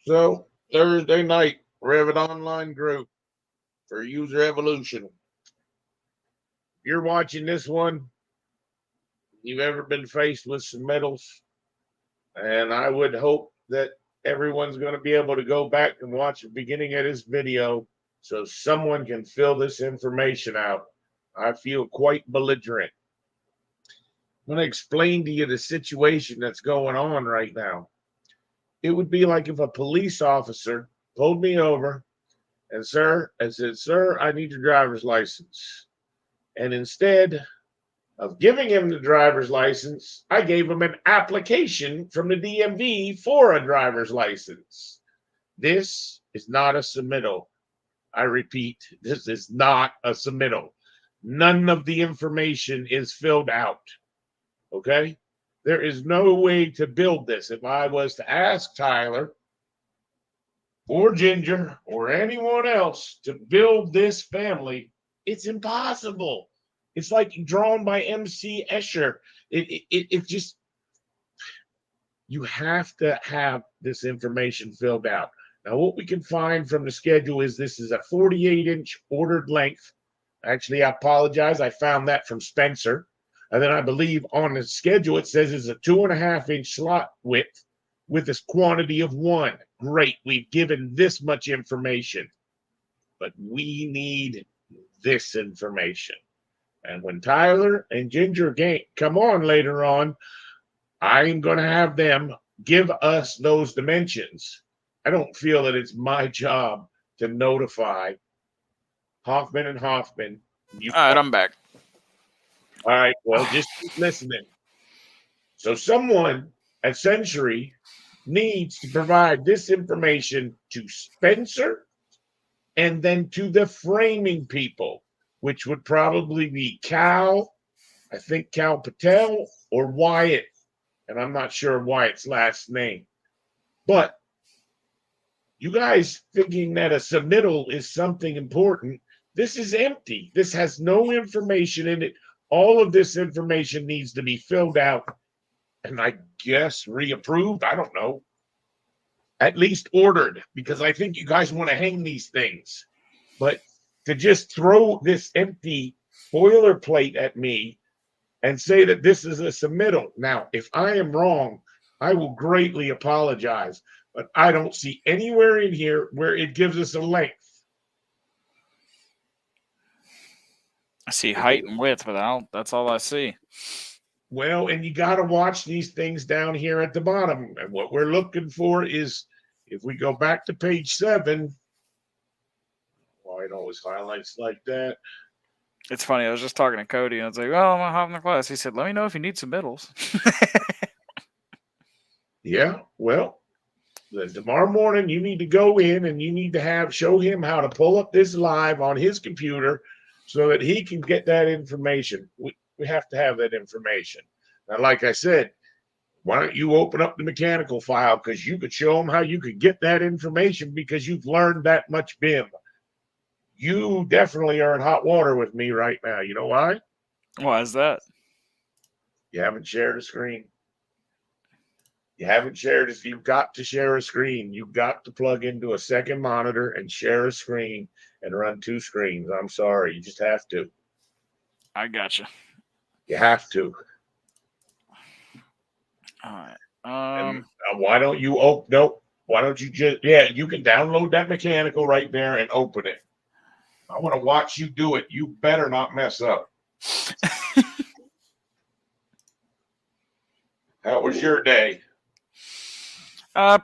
So Thursday night, Revit online group for user evolution. If you're watching this one, you've ever been faced with some metals, and I would hope that everyone's going to be able to go back and watch the beginning of this video so someone can fill this information out. I feel quite belligerent. I'm going to explain to you the situation that's going on right now. It would be like if a police officer pulled me over and said, sir, I need your driver's license. And instead of giving him the driver's license, I gave him an application from the DMV for a driver's license. This is not a submittal. I repeat, this is not a submittal. None of the information is filled out. Okay? There is no way to build this. If I was to ask Tyler or Ginger or anyone else to build this family, it's impossible. It's like drawn by MC Escher. It just, you have to have this information filled out. Now, what we can find from the schedule is this is a 48-inch ordered length. Actually, I apologize. I found that from Spencer. And then I believe on the schedule, it says it's a 2.5-inch slot width with this quantity of 1. Great. We've given this much information, but we need this information. And when Tyler and Ginger come on later on, I'm going to have them give us those dimensions. I don't feel that it's my job to notify Hoffman and Hoffman. All right, I'm back. All right, well, just keep listening. So someone at Century needs to provide this information to Spencer and then to the framing people, which would probably be Cal, I think Cal Patel, or Wyatt. And I'm not sure Wyatt's last name. But you guys thinking that a submittal is something important, this is empty. This has no information in it. All of this information needs to be filled out and I guess reapproved. I don't know. At least ordered, because I think you guys want to hang these things. But to just throw this empty boilerplate at me and say that this is a submittal. Now, if I am wrong, I will greatly apologize. But I don't see anywhere in here where it gives us a length. I see height and width, but that's all I see. Well, and you got to watch these things down here at the bottom. And what we're looking for is, if we go back to page 7, why it always highlights like that. It's funny. I was just talking to Cody, and I was like, "Oh, I'm gonna hop in the class." He said, "Let me know if you need submittals." Yeah, well, then tomorrow morning you need to go in and you need to show him how to pull up this live on his computer so that he can get that information. We have to have that information. Now, like I said, why don't you open up the mechanical file, because you could show him how you could get that information because you've learned that much BIM. You definitely are in hot water with me right now. You know why? Why is that? You haven't shared a screen. You haven't shared it. You've got to share a screen. You've got to plug into a second monitor and share a screen and run 2 screens. I'm sorry. You just have to. I gotcha. You have to. All right. Why don't you open? Nope. Why don't you just? Yeah, you can download that mechanical right there and open it. I want to watch you do it. You better not mess up. How was your day?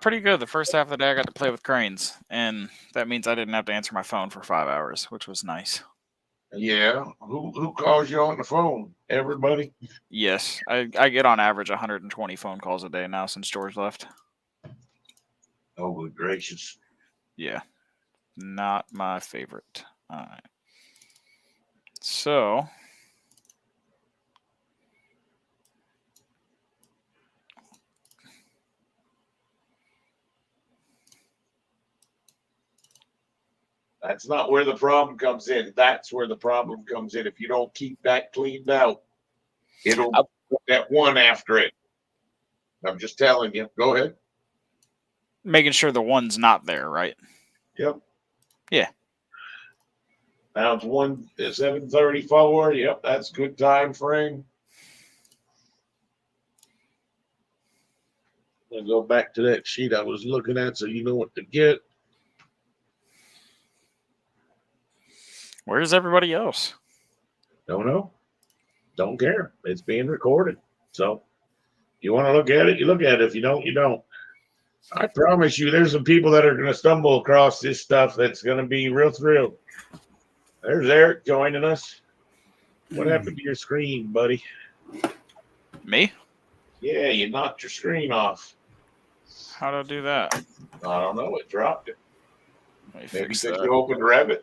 Pretty good. The first half of the day, I got to play with cranes, and that means I didn't have to answer my phone for 5 hours, which was nice. Yeah. Who calls you on the phone? Everybody? Yes. I get on average 120 phone calls a day now since George left. Oh, good gracious. Yeah. Not my favorite. All right. So... That's not where the problem comes in. That's where the problem comes in. If you don't keep that cleaned out, it'll put that 1 after it. I'm just telling you. Go ahead. making sure the one's not there, right? Yep. Yeah. Now it's 7:34. Yep, that's good time frame. I'll go back to that sheet I was looking at so you know what to get. Where's everybody else? Don't know. Don't care. It's being recorded. So you want to look at it, you look at it. If you don't, you don't. I promise you, there's some people that are going to stumble across this stuff that's going to be real thrilled. There's Eric joining us. What happened to your screen, buddy? Me? Yeah, you knocked your screen off. How do I do that? I don't know. It dropped it. Let me Maybe fix because that. you opened Revit.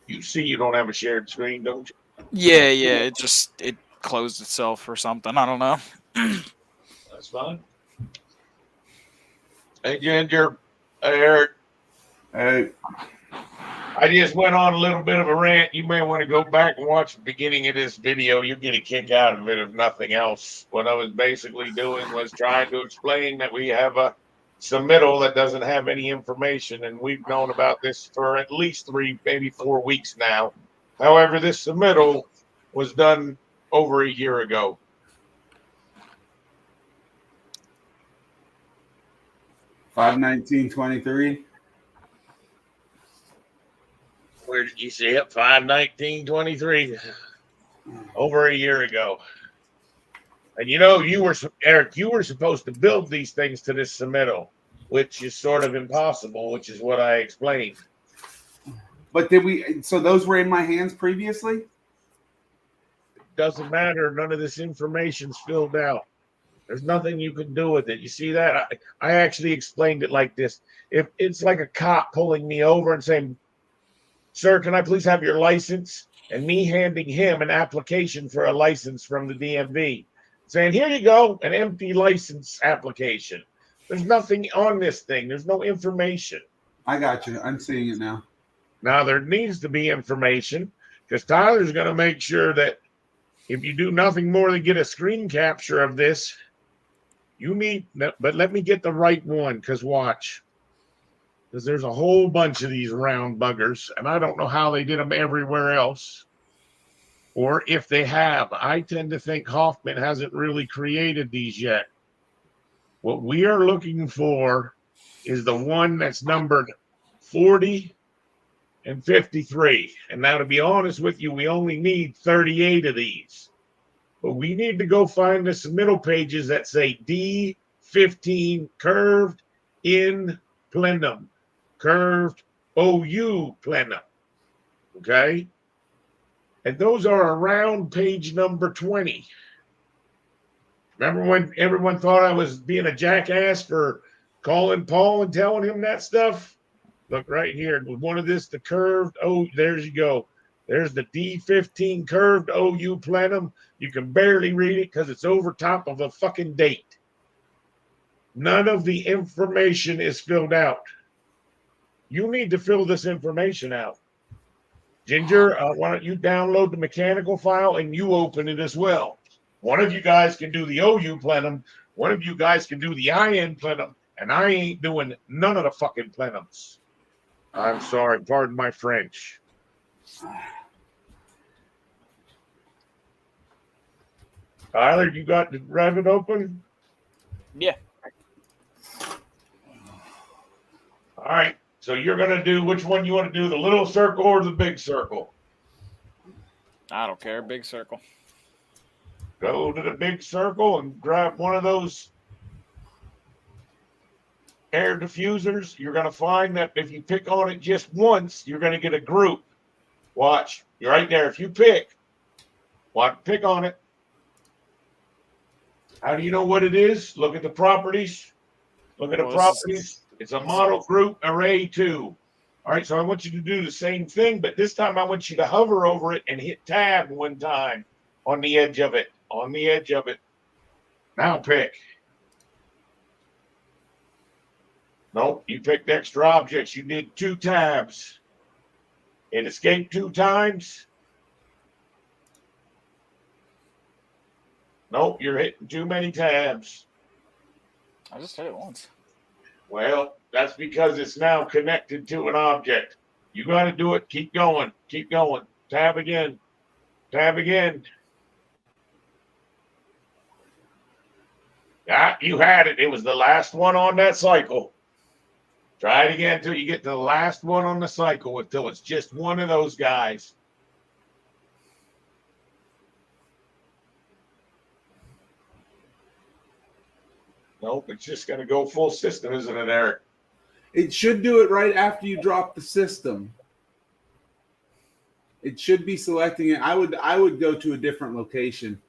You see, you don't have a shared screen, don't you? Yeah. It closed itself or something. I don't know. That's fine. Hey, Ginger. Hey, Eric. Hey, I just went on a little bit of a rant. You may want to go back and watch the beginning of this video. You'll get a kick out of it, if nothing else. What I was basically doing was trying to explain that we have a submittal that doesn't have any information, and we've known about this for at least 3, maybe 4 weeks now. However, this submittal was done over a year ago. $519.23. Where did you see it? 5/19/23, over a year ago. And Eric, you were supposed to build these things to this submittal, which is sort of impossible, which is what I explained. But so those were in my hands previously? Doesn't matter. None of this information's filled out. There's nothing you can do with it. You see that? I actually explained it like this. If it's like a cop pulling me over and saying, "Sir, can I please have your license?" And me handing him an application for a license from the DMV, saying, "Here you go, an empty license application." There's nothing on this thing. There's no information. I got you. I'm seeing it now. Now, there needs to be information because Tyler's going to make sure that if you do nothing more than get a screen capture of this, but let me get the right one, because watch. Because there's a whole bunch of these round buggers, and I don't know how they did them everywhere else, or if they have. I tend to think Hoffman hasn't really created these yet. What we are looking for is the one that's numbered 40 and 53. And now, to be honest with you, we only need 38 of these. But we need to go find the submittal pages that say D15 curved in plenum, curved OU plenum. Okay? And those are around page number 20. Remember when everyone thought I was being a jackass for calling Paul and telling him that stuff? Look right here. One of this, the curved. Oh, there's you go. There's the D15 curved OU plenum. You can barely read it because it's over top of a fucking date. None of the information is filled out. You need to fill this information out. Ginger, why don't you download the mechanical file and you open it as well? One of you guys can do the OU plenum. One of you guys can do the IN plenum. And I ain't doing none of the fucking plenums. I'm sorry. Pardon my French. Tyler, you got the Revit open? Yeah. All right. So you're going to do which one you want to do, the little circle or the big circle? I don't care. Big circle. Go to the big circle and grab one of those air diffusers. You're going to find that if you pick on it just once, you're going to get a group. Watch. You're right there. If you pick on it. How do you know what it is? Look at the properties. Look at the properties. It's a model group array 2. All right, so I want you to do the same thing, but this time I want you to hover over it and hit tab one time on the edge of it. On the edge of it. Now pick. Nope, you picked extra objects. You did 2 tabs. It escaped 2 times. Nope, you're hitting too many tabs. I just did it once. Well, that's because it's now connected to an object. You got to do it. Keep going. Keep going. Tab again. Tab again. Ah, you had it. It was the last one on that cycle. Try it again until you get to the last one on the cycle, until it's just one of those guys. Nope, it's just going to go full system, isn't it, Eric? It should do it right after you drop the system. It should be selecting it. I would go to a different location.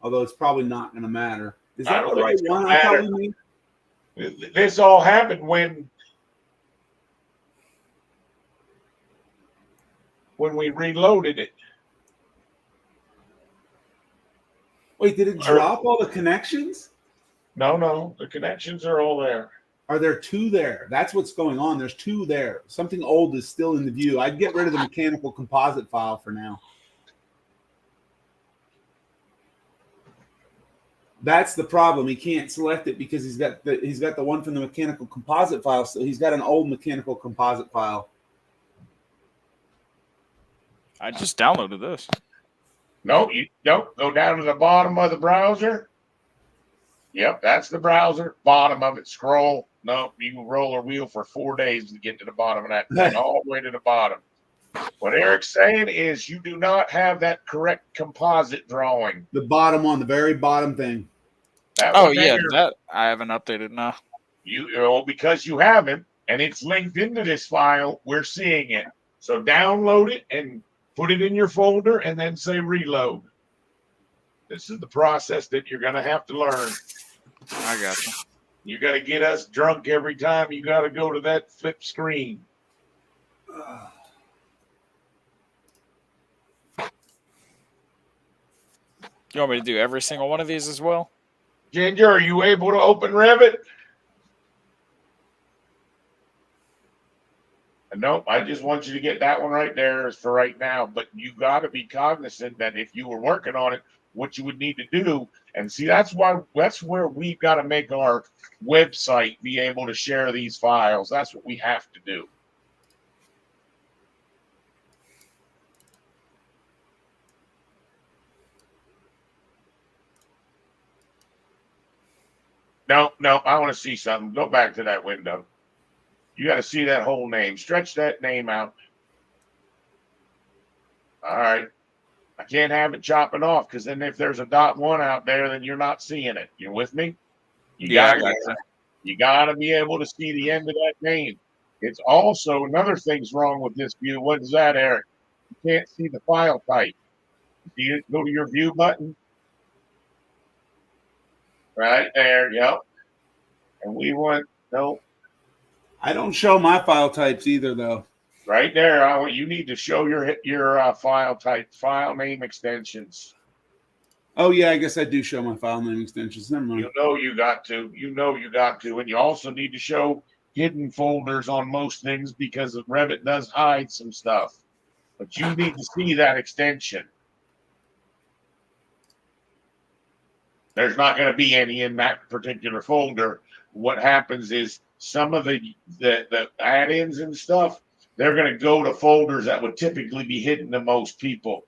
Although it's probably not going to matter. Is that the right one? I thought we made. This all happened when we reloaded it. Wait, did it drop all the connections? No, the connections are all there. Are there two there? That's what's going on. There's two there. Something old is still in the view. I'd get rid of the mechanical composite file for now. That's the problem. He can't select it because he's got the one from the mechanical composite file. So he's got an old mechanical composite file. I just downloaded this. No, you don't. Go down to the bottom of the browser. Yep, that's the browser. Bottom of it. Scroll. No, you can roll a wheel for 4 days to get to the bottom of that thing, all the way to the bottom. What Eric's saying is you do not have that correct composite drawing. The bottom one, the very bottom thing. Oh yeah, that I haven't updated now. Because you haven't, and it's linked into this file, we're seeing it. So download it and put it in your folder, and then say reload. This is the process that you're going to have to learn. I got you. You got to get us drunk every time you got to go to that flip screen. You want me to do every single one of these as well? Ginger, are you able to open Revit? Nope, I just want you to get that one right there for right now. But you got to be cognizant that if you were working on it, what you would need to do, and see, that's where we've got to make our website be able to share these files. That's what we have to do. No, I want to see something. Go back to that window. You got to see that whole name. Stretch that name out. All right. I can't have it chopping off, because then if there's a .1 out there, then you're not seeing it. You with me? You got to be able to see the end of that name. It's also another thing's wrong with this view. What is that, Eric? You can't see the file type. See it? Go to your view button. Right there, yep. And we want I don't show my file types either, though. Right there. You need to show your file type, file name extensions. Oh yeah, I guess I do show my file name extensions. Never mind. You got to, and you also need to show hidden folders on most things, because Revit does hide some stuff. But you need to see that extension. There's not going to be any in that particular folder. What happens is some of the add-ins and stuff, they're going to go to folders that would typically be hidden to most people.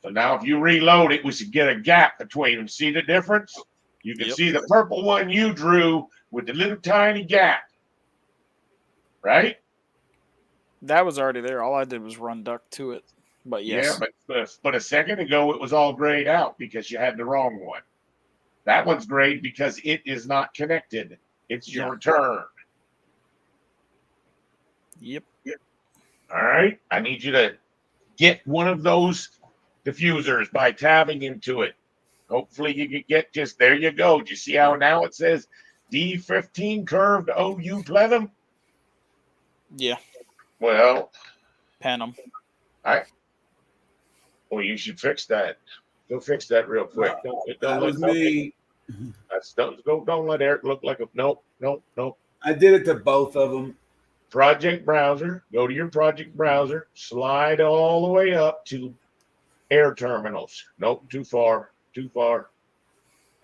So now if you reload it, we should get a gap between them. See the difference? You can see the purple one you drew with the little tiny gap. Right? That was already there. All I did was run duck to it. But yes. Yeah, but a second ago it was all grayed out because you had the wrong one. That one's grayed because it is not connected. It's your turn. Yep. All right. I need you to get one of those diffusers by tabbing into it. Hopefully you can get just, there you go. Do you see how now it says D15 curved OU plenum? Yeah. Well. Panem. Well, you should fix that. Go fix that real quick. That was me. Don't let Eric look like a nope. I did it to both of them. Project browser. Go to your project browser. Slide all the way up to air terminals. Nope, too far.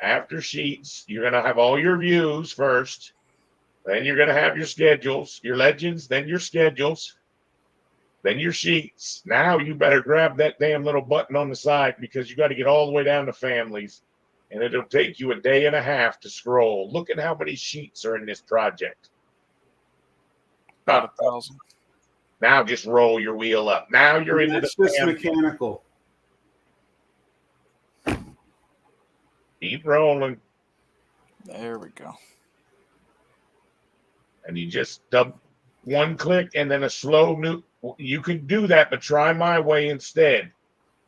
After sheets, you're going to have all your views first. Then you're going to have your schedules, your legends, then your schedules, then your sheets. Now you better grab that damn little button on the side because you got to get all the way down to families. And it'll take you a day and a half to scroll. Look at how many sheets are in this project. About 1,000. Now just roll your wheel up. Now you're into That's the just mechanical. Keep rolling. There we go. And you just one click and then a slow new. You can do that, but try my way instead.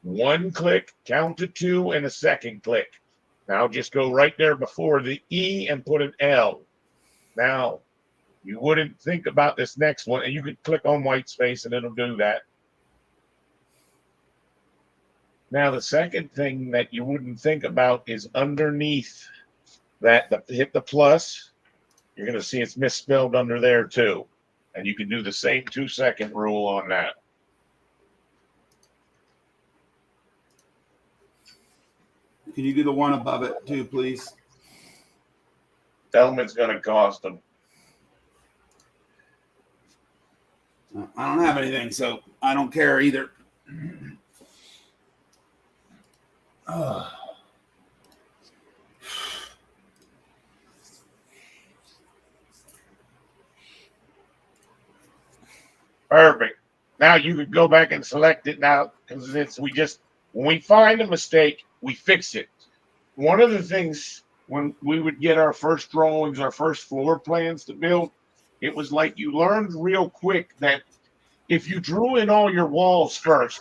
One click, count to 2, and a second click. Now just go right there before the E and put an L. Now, you wouldn't think about this next one, and you could click on white space and it'll do that. Now, the second thing that you wouldn't think about is underneath that, hit the plus. You're going to see it's misspelled under there too. And you can do the same 2-second rule on that. Can you do the one above it too, please? Element's going to cost them. I don't have anything, so I don't care either. Perfect. Now you could go back and select it now because when we find a mistake, we fix it. One of the things when we would get our first drawings, our first floor plans to build, it was like you learned real quick that if you drew in all your walls first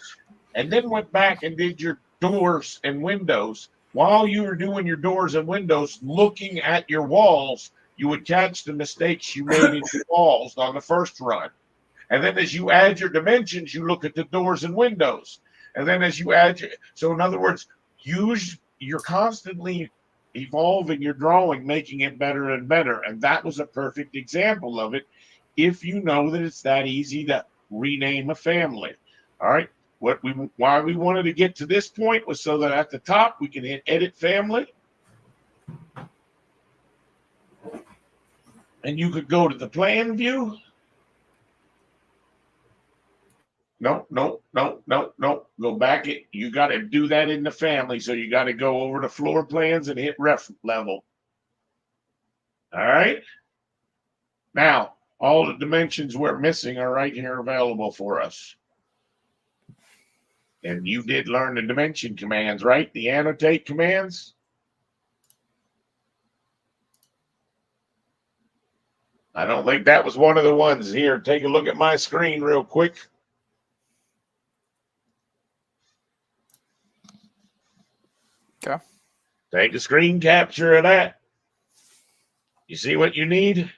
and then went back and did your doors and windows, while you were doing your doors and windows, looking at your walls, you would catch the mistakes you made in your walls on the first run. And then as you add your dimensions, you look at the doors and windows. And then as you add so in other words, you're constantly evolving your drawing, making it better and better. And that was a perfect example of it. If you know that it's that easy to rename a family. All right. Why we wanted to get to this point was so that at the top we can hit edit family. And you could go to the plan view. No. Go back. You got to do that in the family. So you got to go over to floor plans and hit ref level. All right. Now, all the dimensions we're missing are right here available for us. And you did learn the dimension commands, right? The annotate commands. I don't think that was one of the ones here. Take a look at my screen real quick. Okay. Take a screen capture of that. You see what you need?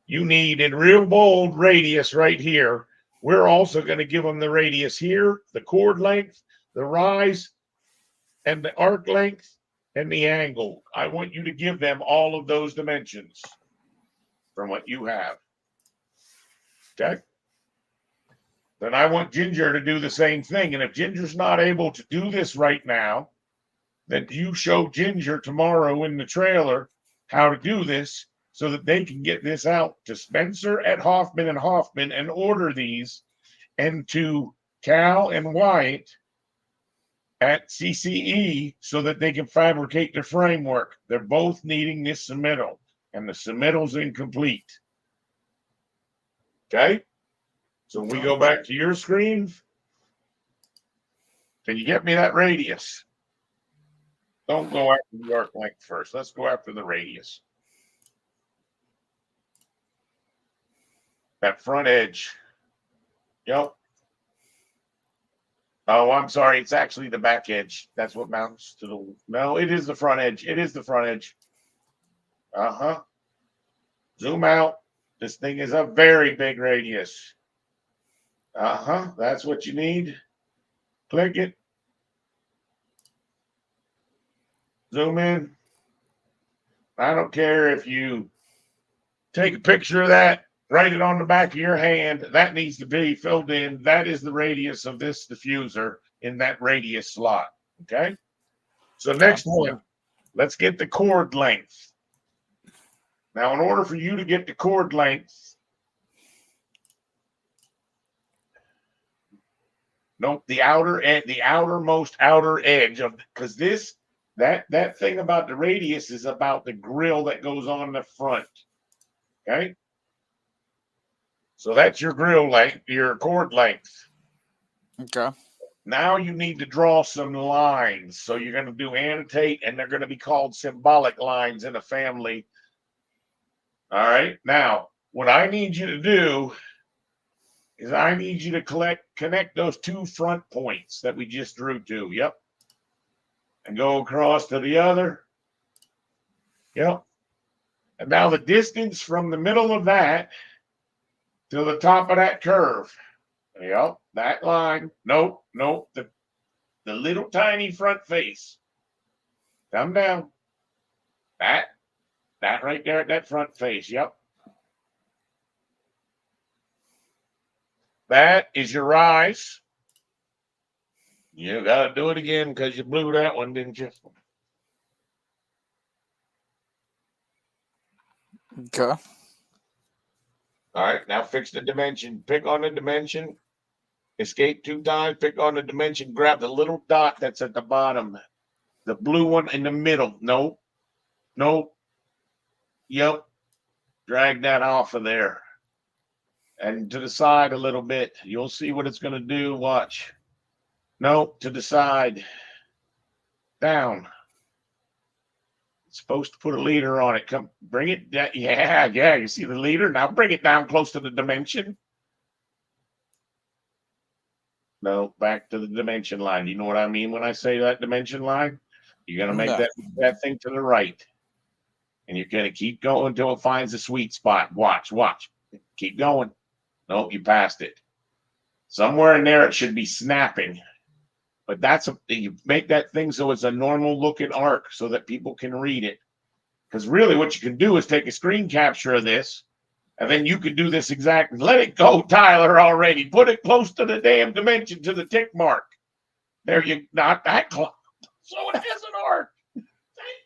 You need in real bold radius right here. We're also going to give them the radius here, the chord length, the rise, and the arc length, and the angle. I want you to give them all of those dimensions from what you have. Okay? Then I want Ginger to do the same thing. And if Ginger's not able to do this right now, then you show Ginger tomorrow in the trailer how to do this so that they can get this out to Spencer at Hoffman and order these, and to Cal and Wyatt at CCE so that they can fabricate their framework. They're both needing this submittal, and the submittal's incomplete. Okay? So we go back to your screen. Can you get me that radius? Don't go after the arc length first. Let's go after the radius. That front edge. Yep. Oh, I'm sorry. It's actually the back edge. That's what mounts to the. No, it is the front edge. It is the front edge. Uh-huh. Zoom out. This thing is a very big radius. Uh-huh. That's what you need. Click it. Zoom in. I don't care if you take a picture of that, write it on the back of your hand. That needs to be filled in. That is the radius of this diffuser in that radius slot. Okay. So next one, let's get the chord length. Now, in order for you to get the chord length, nope, the outermost outer edge of, because that thing about the radius is about the grill that goes on the front. Okay. So that's your grill length, your chord length. Okay. Now you need to draw some lines. So you're going to do annotate, and they're going to be called symbolic lines in a family. All right. Now, what I need you to do is I need you to connect those two front points that we just drew to. Yep. And go across to the other. Yep. And now the distance from the middle of that to the top of that curve. Yep. That line. Nope. Nope. The little tiny front face. Come down. That right there at that front face. Yep. That is your rise. You got to do it again because you blew that one, didn't you? Okay. All right. Now fix the dimension. Pick on the dimension. Escape 2 times. Pick on the dimension. Grab the little dot that's at the bottom. The blue one in the middle. Nope. Nope. Yep. Drag that off of there. And to the side a little bit. You'll see what it's going to do. Watch. Nope. To the side. Down. It's supposed to put a leader on it. Come, bring it down. Yeah. You see the leader? Now bring it down close to the dimension. No, back to the dimension line. You know what I mean when I say that dimension line? You're going to make that thing to the right. And you're going to keep going until it finds a sweet spot. Watch. Keep going. Nope, you passed it. Somewhere in there it should be snapping. But you make that thing so it's a normal looking arc so that people can read it. Because really what you can do is take a screen capture of this, and then you can do this exactly. Let it go, Tyler, already. Put it close to the damn dimension, to the tick mark. There you, not that close. So it has an arc. Thank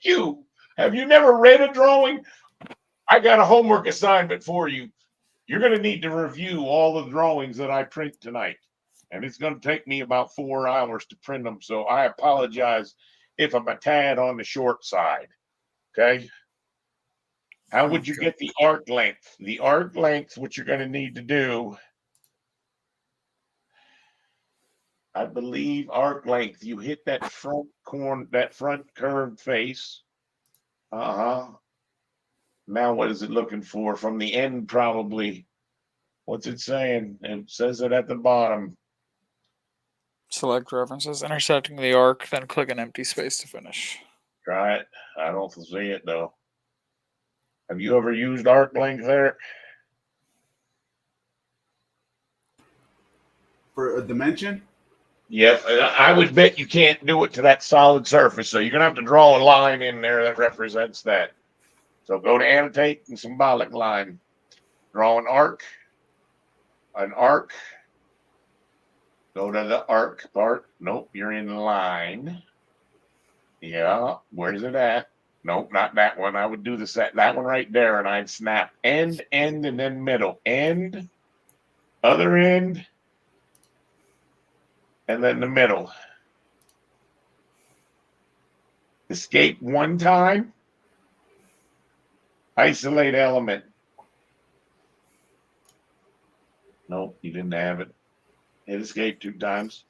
you. Have you never read a drawing? I got a homework assignment for you. You're going to need to review all the drawings that I print tonight. And it's going to take me about 4 hours to print them. So I apologize if I'm a tad on the short side. Okay. How would you get the arc length? The arc length, what you're going to need to do, I believe arc length, you hit that front corner, that front curved face. Now what is it looking for? From the end, probably. What's it saying? It says it at the bottom. Select references, intersecting the arc, then click an empty space to finish. Try it. I don't see it though. Have you ever used arc length there? For a dimension? Yep. I would bet you can't do it to that solid surface. So you're going to have to draw a line in there that represents that. So go to annotate and symbolic line. Draw an arc. Go to the arc part. Nope, you're in line. Yeah, where's it at? Nope, not that one. I would do that one right there, and I'd snap end, and then middle. End, other end, and then the middle. Escape 1 time. Isolate element. Nope, you didn't have it. Hit escape 2 times.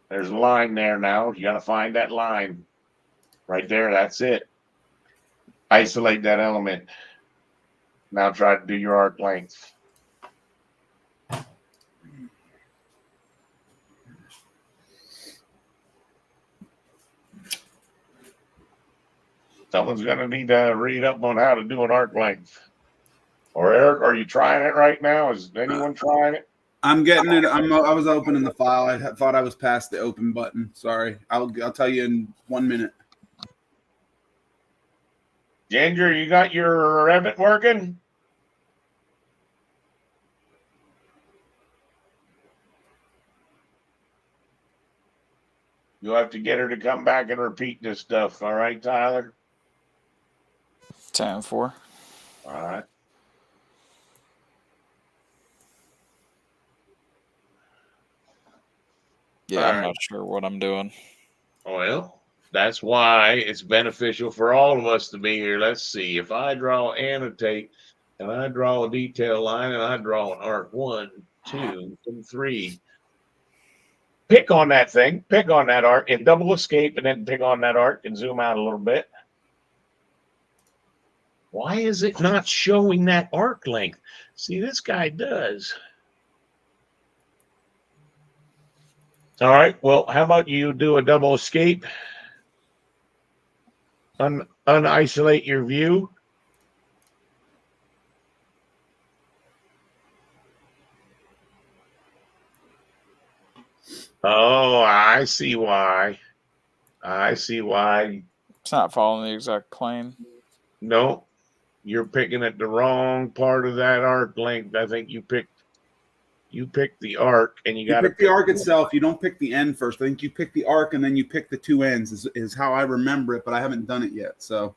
There's a line there now. You got to find that line. Right there, that's it. Isolate that element. Now try to do your arc length. Someone's going to need to read up on how to do an arc length. Or Eric, are you trying it right now? Is anyone trying it? I'm getting it. I was opening the file. I thought I was past the open button. Sorry. I'll tell you in 1 minute. Ginger, you got your Revit working? You'll have to get her to come back and repeat this stuff. All right, Tyler? 10-4. All right. Yeah, All I'm right. not sure what I'm doing. Well, that's why it's beneficial for all of us to be here. Let's see. If I draw annotate and I draw a detail line and I draw an arc 1, 2, and 3. Pick on that thing, pick on that arc, and double escape, and then pick on that arc and zoom out a little bit. Why is it not showing that arc length? See, this guy does. All right. Well, how about you do a double escape? Unisolate your view. Oh, I see why. I see why. It's not following the exact plane. No, you're picking at the wrong part of that arc length. I think you picked the arc, and you got to pick the arc itself. You don't pick the end first. I think you pick the arc and then you pick the two ends. Is how I remember it, but I haven't done it yet, so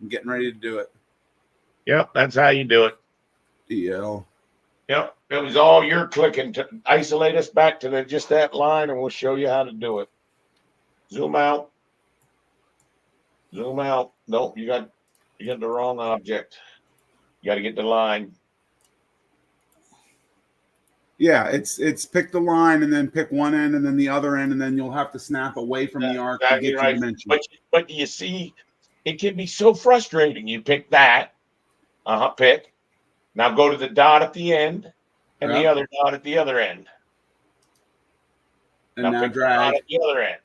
I'm getting ready to do it. Yep, that's how you do it. DL. Yep, it was all your clicking to isolate us back to just that line, and we'll show you how to do it. Zoom out. Zoom out. Nope, you got the wrong object. You got to get the line. Yeah, it's pick the line and then pick one end and then the other end, and then you'll have to snap away from the arc to get your dimension. But you see, it can be so frustrating. You pick that. Pick. Now go to the dot at the end and the other dot at the other end. And now drag the dot at the other end.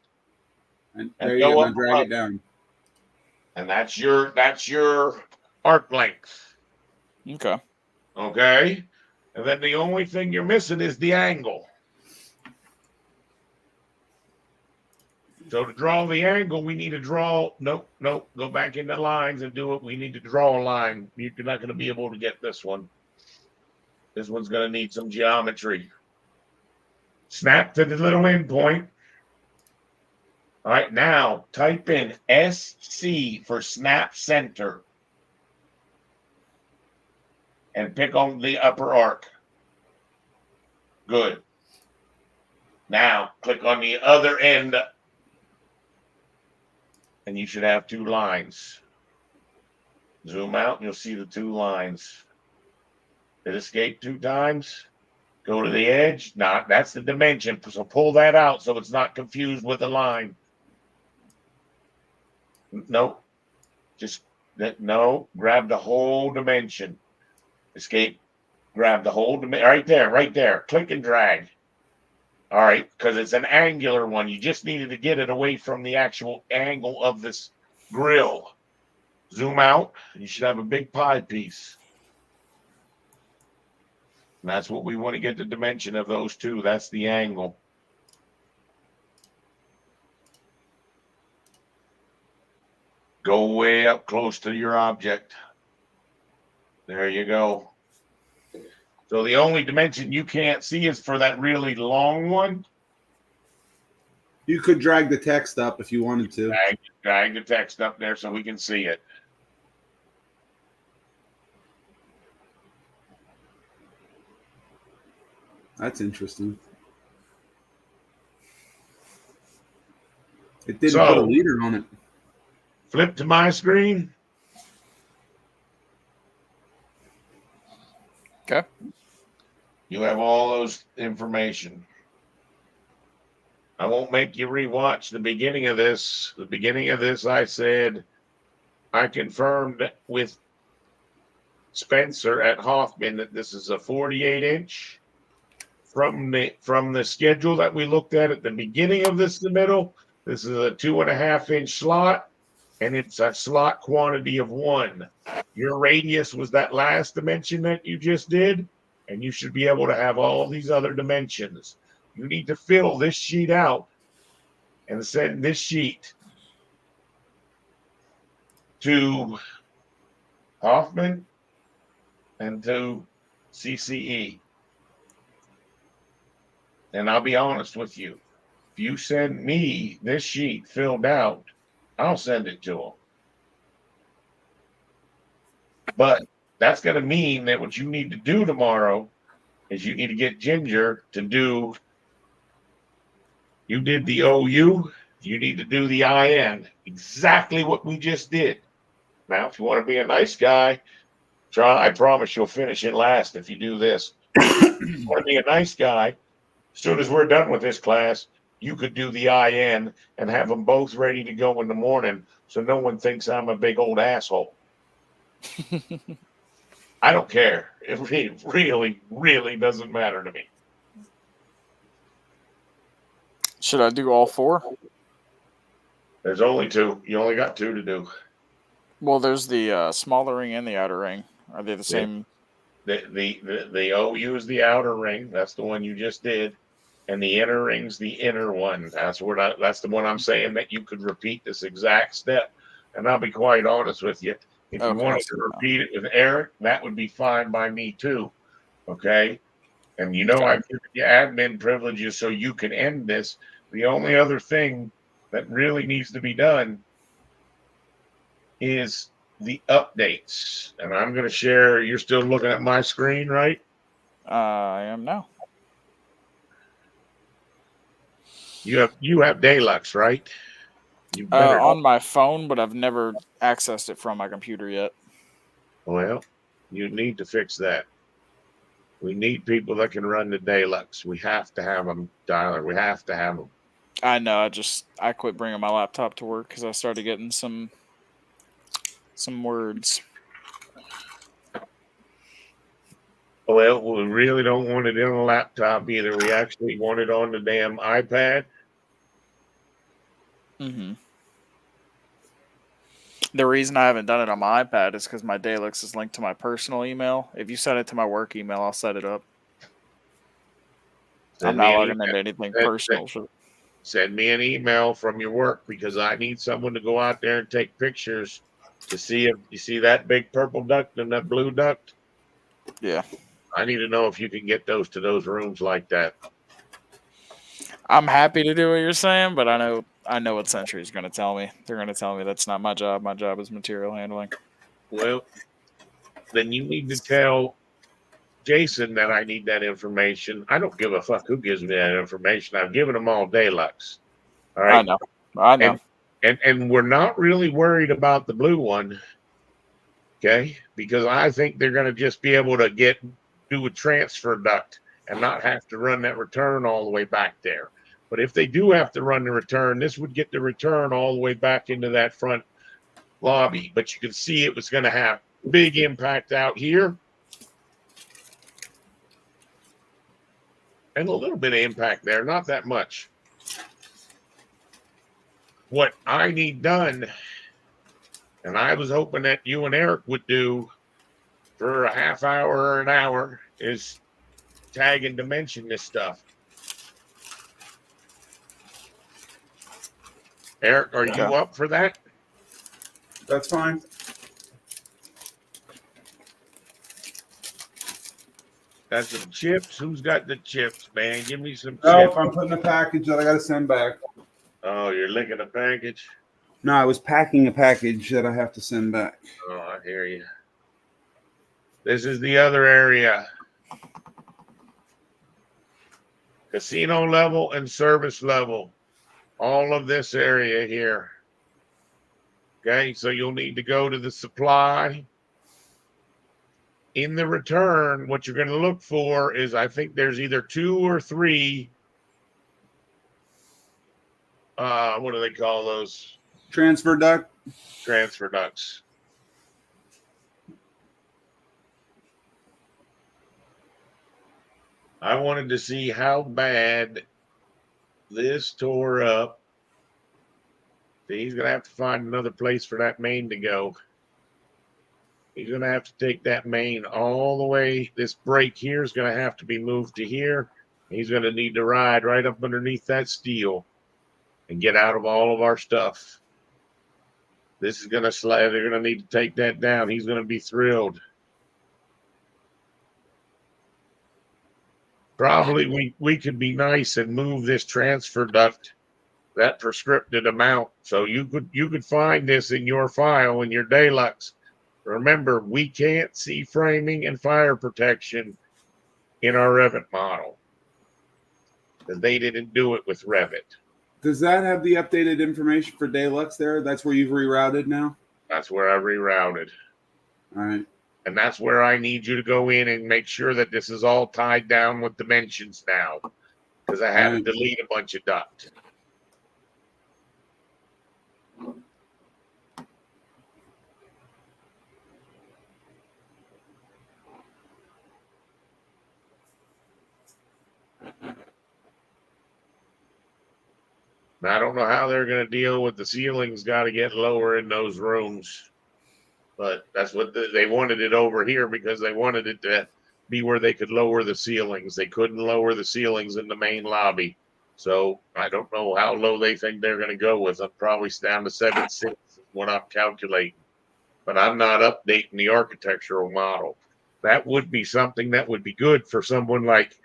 And there you go. Now drag it down. And that's your arc length. Okay. Okay. And then the only thing you're missing is the angle. So to draw the angle, we need to draw. Nope. Go back into lines and do it. We need to draw a line. You're not going to be able to get this one. This one's going to need some geometry. Snap to the little end point. All right, now type in SC for snap center. And pick on the upper arc. Good. Now click on the other end. And you should have two lines. Zoom out and you'll see the two lines. Hit escape 2 times. Go to the edge. That's the dimension. So pull that out so it's not confused with the line. Nope. Grab the whole dimension. Escape. Grab the whole dimension. Right there. Click and drag. All right, because it's an angular one. You just needed to get it away from the actual angle of this grill. Zoom out. You should have a big pie piece. And that's what we want to get the dimension of those two. That's the angle. Go way up close to your object. There you go. So the only dimension you can't see is for that really long one. You could drag the text up if you wanted to. Drag the text up there so we can see it. That's interesting. It didn't put a leader on it. Flip to my screen. Okay. You have all those information. I won't make you rewatch the beginning of this. The beginning of this, I said, I confirmed with Spencer at Hoffman that this is a 48-inch. From the schedule that we looked at the beginning of this submittal, this is a 2.5-inch slot, and it's a slot quantity of 1. Your radius was that last dimension that you just did, and you should be able to have all these other dimensions. You need to fill this sheet out and send this sheet to Hoffman and to CCE. And I'll be honest with you. If you send me this sheet filled out, I'll send it to them. But that's going to mean that what you need to do tomorrow is you need to get Ginger to do. You did the OU. You need to do the IN. Exactly what we just did. Now, if you want to be a nice guy, try. I promise you'll finish it last if you do this. If you want to be a nice guy, as soon as we're done with this class, you could do the IN and have them both ready to go in the morning so no one thinks I'm a big old asshole. I don't care. It really, really doesn't matter to me. Should I do all 4? There's only 2. You only got 2 to do. Well, there's the smaller ring and the outer ring. Are they the same? The OU is the outer ring. That's the one you just did. And the inner ring's the inner one. That's the one I'm saying that you could repeat this exact step. And I'll be quite honest with you. If you wanted to repeat it with Eric, that would be fine by me too. Okay? And I've given you admin privileges so you can end this. The only other thing that really needs to be done is the updates. And I'm going to share. You're still looking at my screen, right? I am now. You have Deluxe, right? On my phone, but I've never accessed it from my computer yet. Well, you need to fix that. We need people that can run the Deluxe. We have to have them, Tyler. We have to have them. I know. I quit bringing my laptop to work because I started getting some words. Well, we really don't want it on a laptop either. We actually want it on the damn iPad. Mm-hmm. The reason I haven't done it on my iPad is because my Deluxe is linked to my personal email. If you send it to my work email, I'll set it up. I'm not logging into anything personal. Send me an email from your work because I need someone to go out there and take pictures to see if you see that big purple duct and that blue duct. Yeah. I need to know if you can get those to those rooms like that. I'm happy to do what you're saying, but I know what Century is going to tell me. They're going to tell me that's not my job. My job is material handling. Well, then you need to tell Jason that I need that information. I don't give a fuck who gives me that information. I've given them all Deluxe. All right. I know. And we're not really worried about the blue one. Okay. Because I think they're going to just be able to do a transfer duct and not have to run that return all the way back there. But if they do have to run the return, this would get the return all the way back into that front lobby. But you can see it was going to have big impact out here. And a little bit of impact there, not that much. What I need done, and I was hoping that you and Eric would do for a half hour or an hour, is tag and dimension this stuff. Eric, are you up for that? That's fine. Got some chips. Who's got the chips, man? Give me some chips. Oh, I'm putting a package that I got to send back. Oh, you're licking a package? No, I was packing a package that I have to send back. Oh, I hear you. This is the other area. Casino level and service level. All of this area here. Okay, so you'll need to go to the supply. In the return, what you're going to look for is, I think there's either 2 or 3. What do they call those? Transfer duct. Transfer ducts. I wanted to see how bad this tore up. He's going to have to find another place for that main to go. He's going to have to take that main all the way. This break here is going to have to be moved to here. He's going to need to ride right up underneath that steel and get out of all of our stuff. This is going to slide. They're going to need to take that down. He's going to be thrilled. Probably we could be nice and move this transfer duct that prescripted amount. So you could find this in your file in your Deluxe Remember, we can't see framing and fire protection in our Revit model because they didn't do it with Revit. Does that have the updated information for Deluxe there? That's where you've rerouted now? That's where I rerouted. All right. And that's where I need you to go in and make sure that this is all tied down with dimensions now, because I had to delete a bunch of duct. I don't know how they're going to deal with the ceilings. Got to get lower in those rooms, but that's what they wanted it over here because they wanted it to be where they could lower the ceilings. They couldn't lower the ceilings in the main lobby, so I don't know how low they think they're going to go with them. Probably down to 7.6 is what I'm calculating, but I'm not updating the architectural model. That would be something that would be good for someone like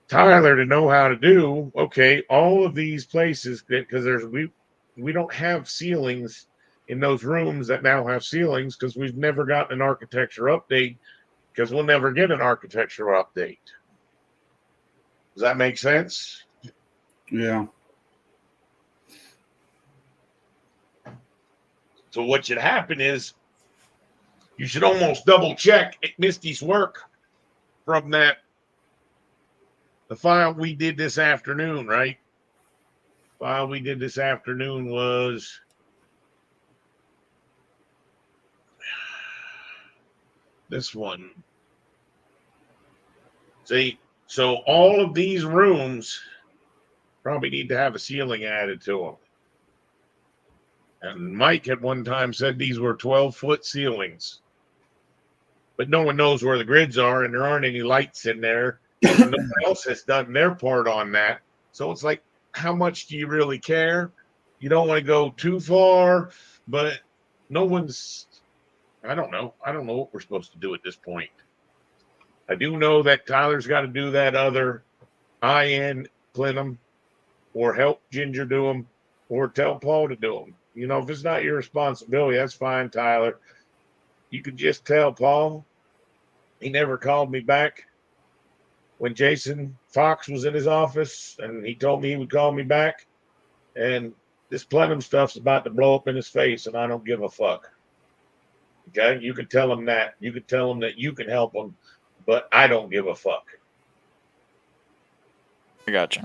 Tyler to know how to do. Okay, all of these places, because we don't have ceilings in those rooms that now have ceilings because we've never gotten an architecture update because we'll never get an architectural update. Does that make sense? Yeah. So what should happen is you should almost double check Misty's work from the file we did this afternoon, right? File we did this afternoon was this one. See, so all of these rooms probably need to have a ceiling added to them. And Mike at one time said these were 12-foot ceilings. But no one knows where the grids are, and there aren't any lights in there. No one else has done their part on that. So it's like, how much do you really care? You don't want to go too far, but no one's, I don't know. I don't know what we're supposed to do at this point. I do know that Tyler's got to do that other IN plenum or help Ginger do them or tell Paul to do them. You know, if it's not your responsibility, that's fine, Tyler. You could just tell Paul. He never called me back when Jason Fox was in his office, and he told me he would call me back. And this plenum stuff's about to blow up in his face, and I don't give a fuck. Okay? You can tell him that. You can tell him that you can help him, but I don't give a fuck. I gotcha.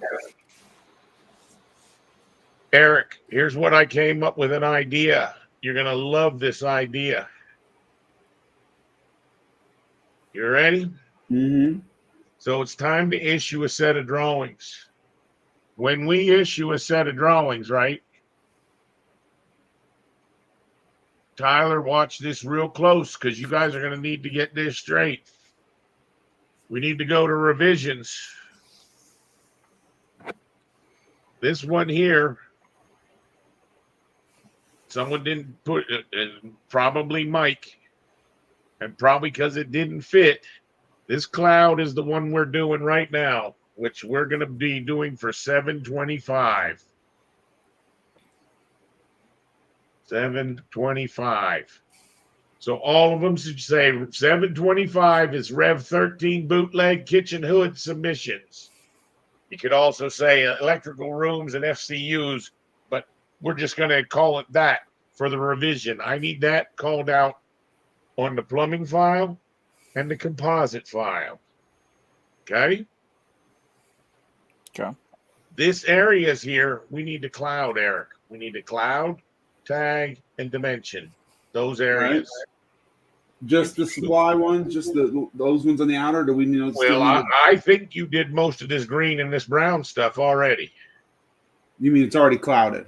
Eric, here's what I came up with an idea. You're going to love this idea. You ready? Mm-hmm. So it's time to issue a set of drawings. When we issue a set of drawings, right? Tyler, watch this real close because you guys are going to need to get this straight. We need to go to revisions. This one here, someone didn't put it, probably Mike, and probably because it didn't fit. This cloud is the one we're doing right now, which we're going to be doing for 725. 725. So all of them should say 725 is Rev 13 bootleg kitchen hood submissions. You could also say electrical rooms and FCUs, but we're just going to call it that for the revision. I need that called out on the plumbing file and the composite file. Okay? Okay. This area is here. We need to cloud, Eric. We need to cloud, tag, and dimension. Those areas. Right. Just the supply ones, just those ones on the outer. Do we need? Well, I think you did most of this green and this brown stuff already. You mean it's already clouded?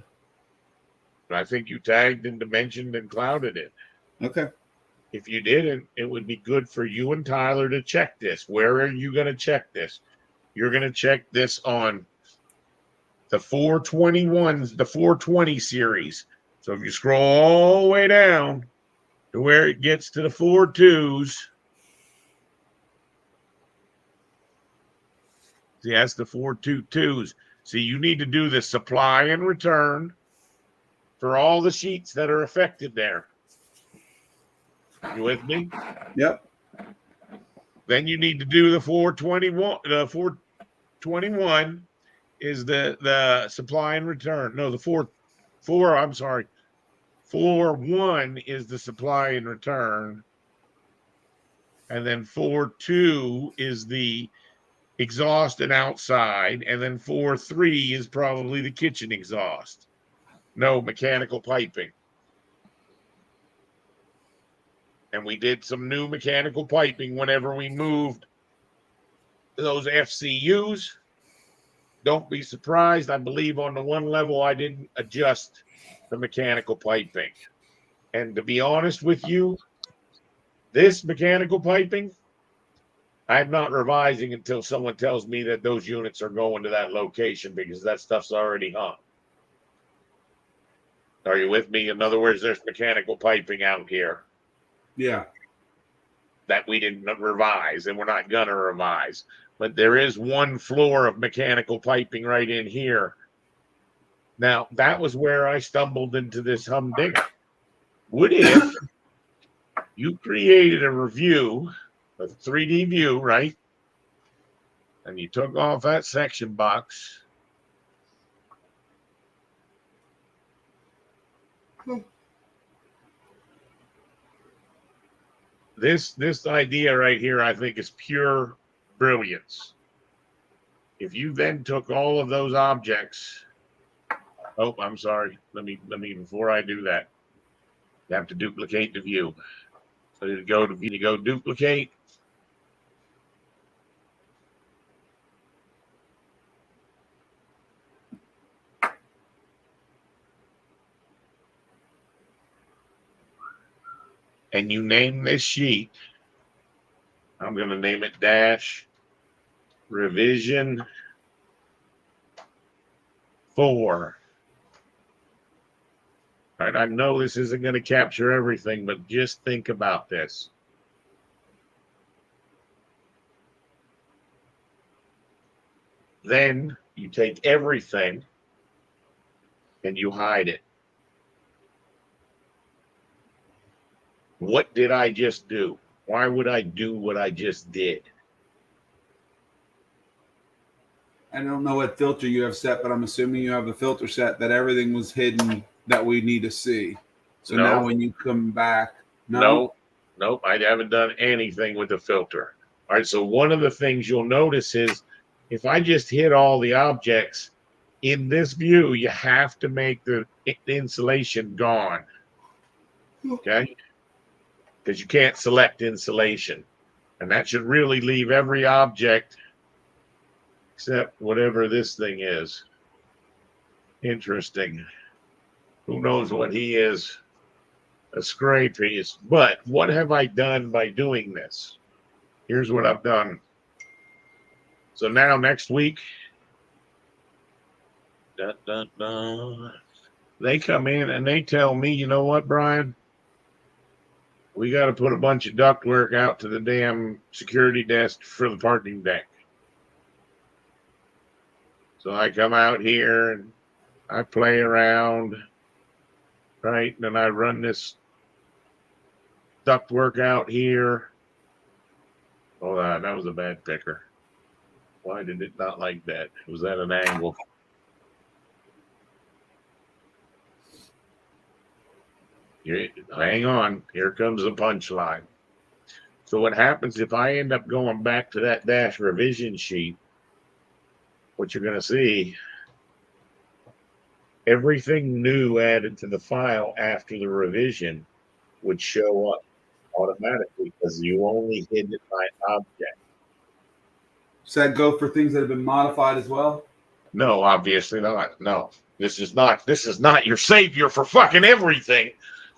I think you tagged and dimensioned and clouded it. Okay. If you didn't, it would be good for you and Tyler to check this. Where are you going to check this? You're going to check this on the 421s, the 420 series. So if you scroll all the way down to where it gets to the 42s, see, that's the 422s. See, you need to do the supply and return for all the sheets that are affected there. You with me? Yep. Then you need to do the 421. The 421 is the supply and return. No, the four. I'm sorry. 4-1 is the supply and return, and then 4-2 is the exhaust and outside, and then 4-3 is probably the kitchen exhaust. No mechanical piping. And we did some new mechanical piping whenever we moved those FCUs. Don't be surprised. I believe on the one level I didn't adjust the mechanical piping. And to be honest with you, this mechanical piping, I'm not revising until someone tells me that those units are going to that location, because that stuff's already hung. Are you with me? In other words, there's mechanical piping out here Yeah. that we didn't revise, and we're not going to revise. But there is one floor of mechanical piping right in here. Now, that was where I stumbled into this humdinger. What if you created a review, a 3D view, right? And you took off that section box. This idea right here, I think, is pure brilliance. If you then took all of those objects, oh, I'm sorry. Let me before I do that, you have to duplicate the view. So you go duplicate. And you name this sheet. I'm going to name it dash revision 4. All right, I know this isn't going to capture everything, but just think about this. Then you take everything and you hide it. What did I just do? Why would I do what I just did? I don't know what filter you have set, but I'm assuming you have a filter set that everything was hidden that we need to see. So No. now when you come back, Nope, I haven't done anything with the filter. All right, so one of the things you'll notice is if I just hit all the objects in this view, you have to make the insulation gone. Okay? Because you can't select insulation. And that should really leave every object except whatever this thing is. Interesting. Who knows what he is? A scrape piece. But what have I done by doing this? Here's what I've done. So now next week, they come in and they tell me, you know what, Brian? We got to put a bunch of ductwork out to the damn security desk for the parking deck. So I come out here and I play around, right? And then I run this ductwork out here. Oh, that was a bad picker. Why did it not like that? Was that an angle? Hang on. Here comes the punchline. So what happens if I end up going back to that dash revision sheet? What you're going to see, everything new added to the file after the revision would show up automatically because you only hid it by object. Does that go for things that have been modified as well? No, obviously not. No, this is not your savior for fucking everything,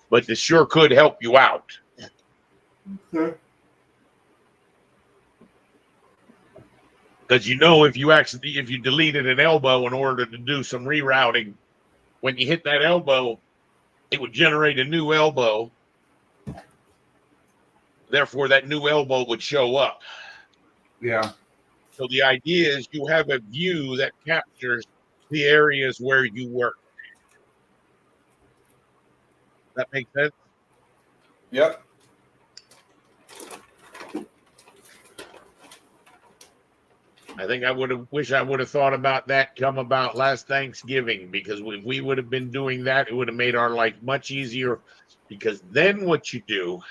but this sure could help you out. Okay. Because if you deleted an elbow in order to do some rerouting, when you hit that elbow, it would generate a new elbow. Therefore, that new elbow would show up. Yeah. So the idea is you have a view that captures the areas where you work. That makes sense? Yep. I think I would have wish I would have thought about that come about last Thanksgiving, because if we would have been doing that, it would have made our life much easier. Because then what you do,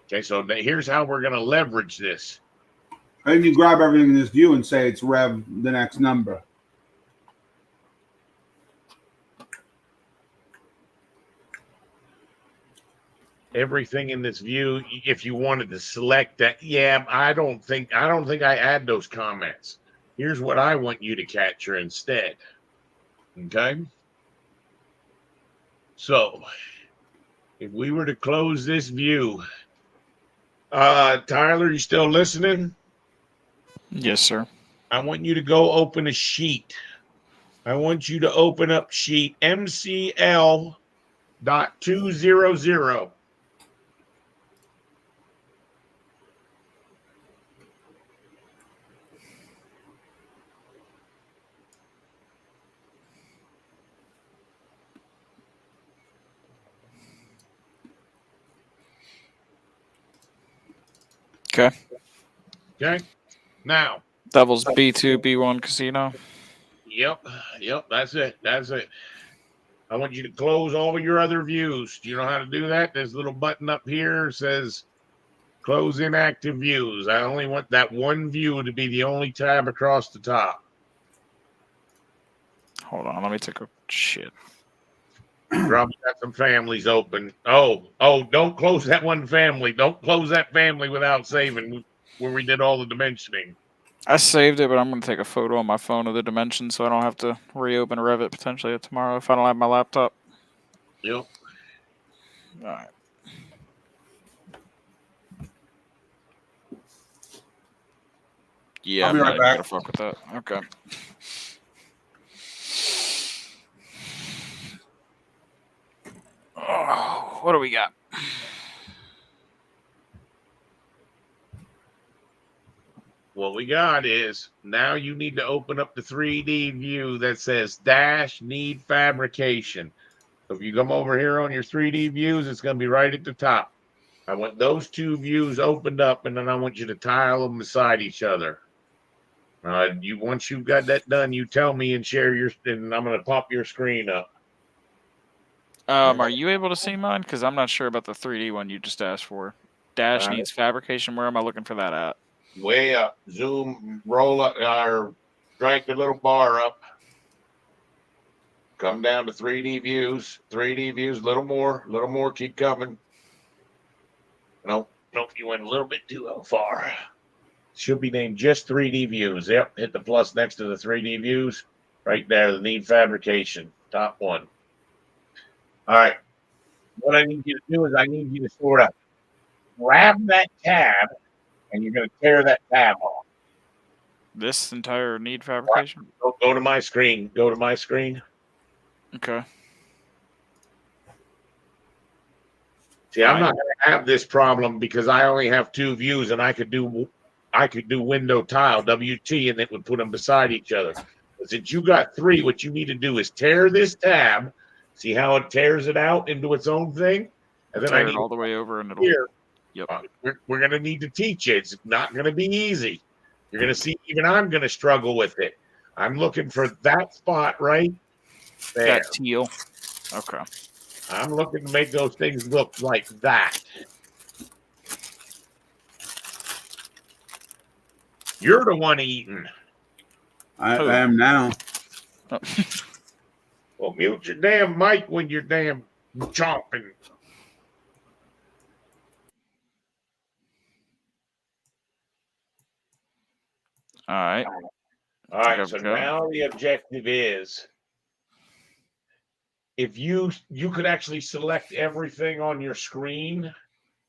okay, so here's how we're going to leverage this. And you grab everything in this view and say it's rev the next number. Everything in this view, if you wanted to select that, yeah, I don't think I add those comments. Here's what I want you to capture instead. Okay. So if we were to close this view, Tyler, you still listening? Yes, sir. I want you to go open a sheet. I want you to open up sheet MCL.200. Okay. Okay. Now, Devil's B2, B1 casino. Yep, that's it. I want you to close all of your other views. Do you know how to do that? There's a little button up here says close inactive views. I only want that one view to be the only tab across the top. Hold on, let me take a shit. Probably got some families open. Oh, don't close that one family. Don't close that family without saving where we did all the dimensioning. I saved it, but I'm going to take a photo on my phone of the dimensions so I don't have to reopen Revit potentially tomorrow if I don't have my laptop. Yep. All right. Yeah, I'll be I'm right not back. going to fuck with that. Okay. Oh, what do we got? What we got is now you need to open up the 3D view that says dash need fabrication. So if you come over here on your 3D views, it's going to be right at the top. I want those two views opened up, and then I want you to tile them beside each other. Once you've got that done, you tell me and share your, and I'm going to pop your screen up. Are you able to see mine? Because I'm not sure about the 3D one you just asked for. Dash needs fabrication. Where am I looking for that at? Way up. Zoom, roll up, or drag the little bar up. Come down to 3D views. 3D views, a little more. Keep coming. Nope, you went a little bit too far. Should be named just 3D views. Yep, hit the plus next to the 3D views. Right there, the need fabrication, top one. All right. What I need you to do is I need you to sort of grab that tab, and you're going to tear that tab off. This entire need fabrication? Go to my screen. Go to my screen. Okay. See, I'm not going to have this problem because I only have two views, and I could do window tile WT, and it would put them beside each other. But since you got three, what you need to do is tear this tab. See how it tears it out into its own thing, and then tear it all the way over, and it'll. Here, yep. We're going to need to teach you. It's not going to be easy. You're going to see. Even I'm going to struggle with it. I'm looking for that spot right there. That teal. Okay. I'm looking to make those things look like that. You're the one eating. I am now. Oh. Well, mute your damn mic when you're damn chomping. All right. All right. So now the objective is, if you could actually select everything on your screen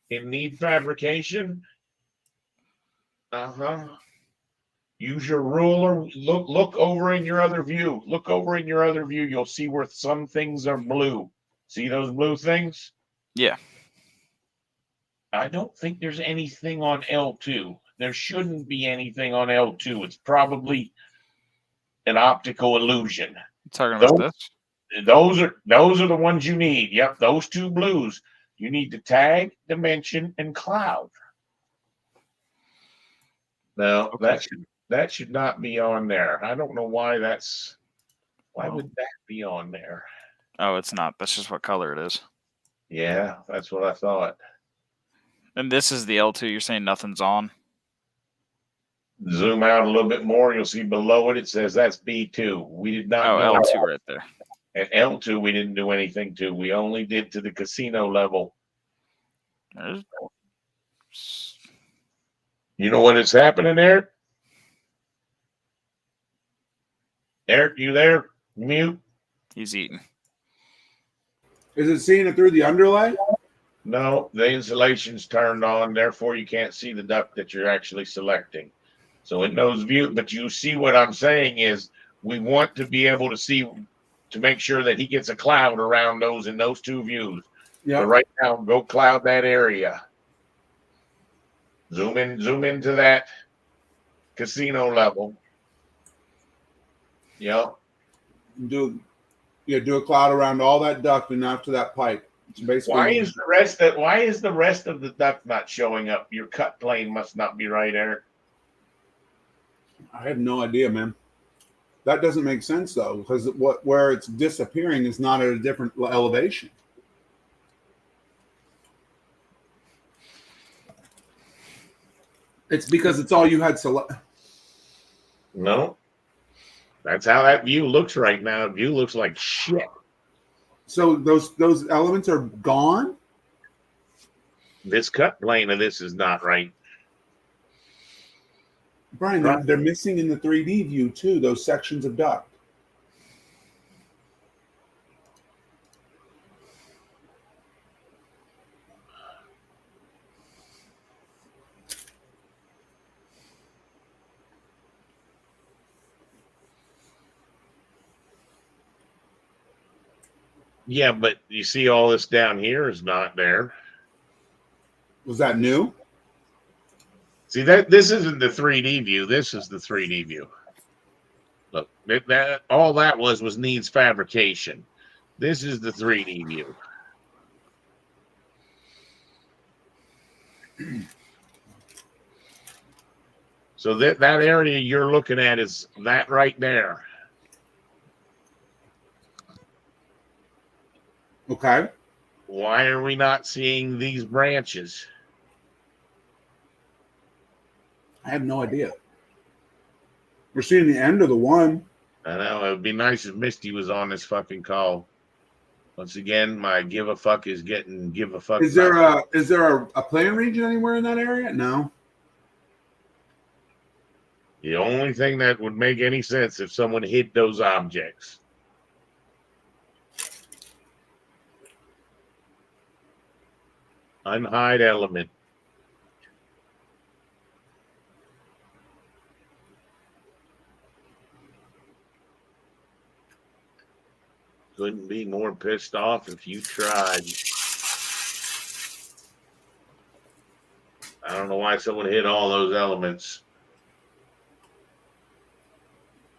in need fabrication. Use your ruler. Look over in your other view. Look over in your other view. You'll see where some things are blue. See those blue things? Yeah. I don't think there's anything on L2. There shouldn't be anything on L2. It's probably an optical illusion. You talking about this? Those are the ones you need. Yep, those two blues. You need to tag, dimension, and cloud. Now That should not be on there. I don't know why that's. Why Oh. would that be on there? Oh, it's not. That's just what color it is. Yeah, that's what I thought. And this is the L2. You're saying nothing's on? Zoom out a little bit more. You'll see below it. It says that's B2. We did not. Oh, go L2 right there. At L2, we didn't do anything to. We only did to the casino level. There's... You know what is happening, Eric? Eric, you there? Mute. He's eating. Is it seeing it through the underlay? No, the insulation's turned on. Therefore, you can't see the duct that you're actually selecting. So it knows view, but you see what I'm saying is we want to be able to see to make sure that he gets a cloud around those in those two views. Yeah. So right now, go cloud that area. Zoom into that casino level. Yep. Do a cloud around all that duct and out to that pipe. It's basically Why is the rest of the duct not showing up? Your cut plane must not be right, Eric. I have no idea, man. That doesn't make sense though, because where it's disappearing is not at a different elevation. It's because it's all you had select. No. That's how that view looks right now. The view looks like shit. So those elements are gone? This cut plane of this is not right. Brian, they're missing in the 3D view too, those sections of duct. Yeah, but you see all this down here is not there. Was that new? See that this isn't the 3D view. This is the 3D view. Look, that all that was needs fabrication. This is the 3D view. So that area you're looking at is that right there. Okay. Why are we not seeing these branches? I have no idea. We're seeing the end of the one. I know, it would be nice if Misty was on this fucking call. Once again, my give a fuck is getting give a fuck. Is there a plan region anywhere in that area? No. The only thing that would make any sense if someone hit those objects. Unhide element. Couldn't be more pissed off if you tried. I don't know why someone hit all those elements.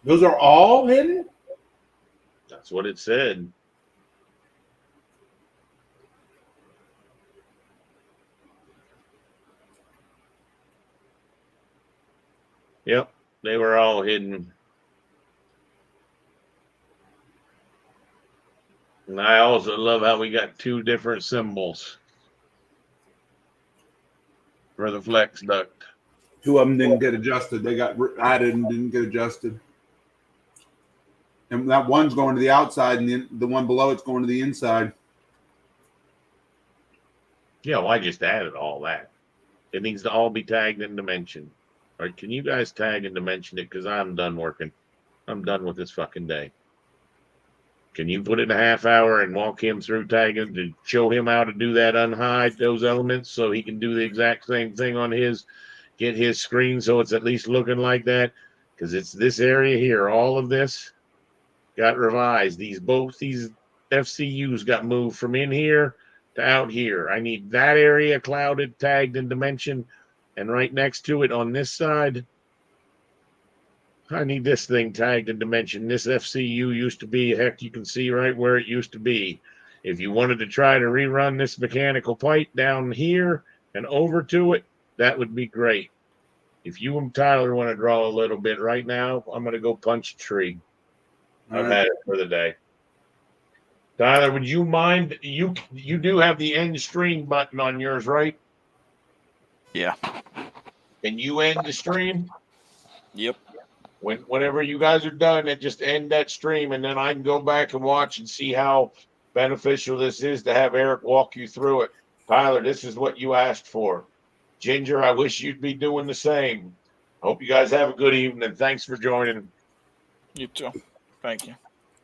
Those are all hidden? That's what it said. Yep, they were all hidden. And I also love how we got two different symbols for the flex duct. Two of them didn't get adjusted. They got added and didn't get adjusted. And that one's going to the outside, and the one below it's going to the inside. Yeah, well, I just added all that. It needs to all be tagged and dimensioned. All right, can you guys tag and dimension it? Because I'm done working. I'm done with this fucking day. Can you put in a half hour and walk him through tagging to show him how to do that, unhide those elements so he can do the exact same thing on his, get his screen so it's at least looking like that? Because it's this area here. All of this got revised. Both these FCUs got moved from in here to out here. I need that area clouded, tagged, and dimensioned. And right next to it on this side, I need this thing tagged and dimensioned. This FCU used to be, heck, you can see right where it used to be. If you wanted to try to rerun this mechanical pipe down here and over to it, that would be great. If you and Tyler want to draw a little bit right now, I'm going to go punch a tree. I've had it for the day. Tyler, would you mind? You do have the end stream button on yours, right? Yeah. Can you end the stream? Yep. Whenever you guys are done, and just end that stream, and then I can go back and watch and see how beneficial this is to have Eric walk you through it. Tyler, this is what you asked for. Ginger, I wish you'd be doing the same. Hope you guys have a good evening. Thanks for joining. You too. Thank you.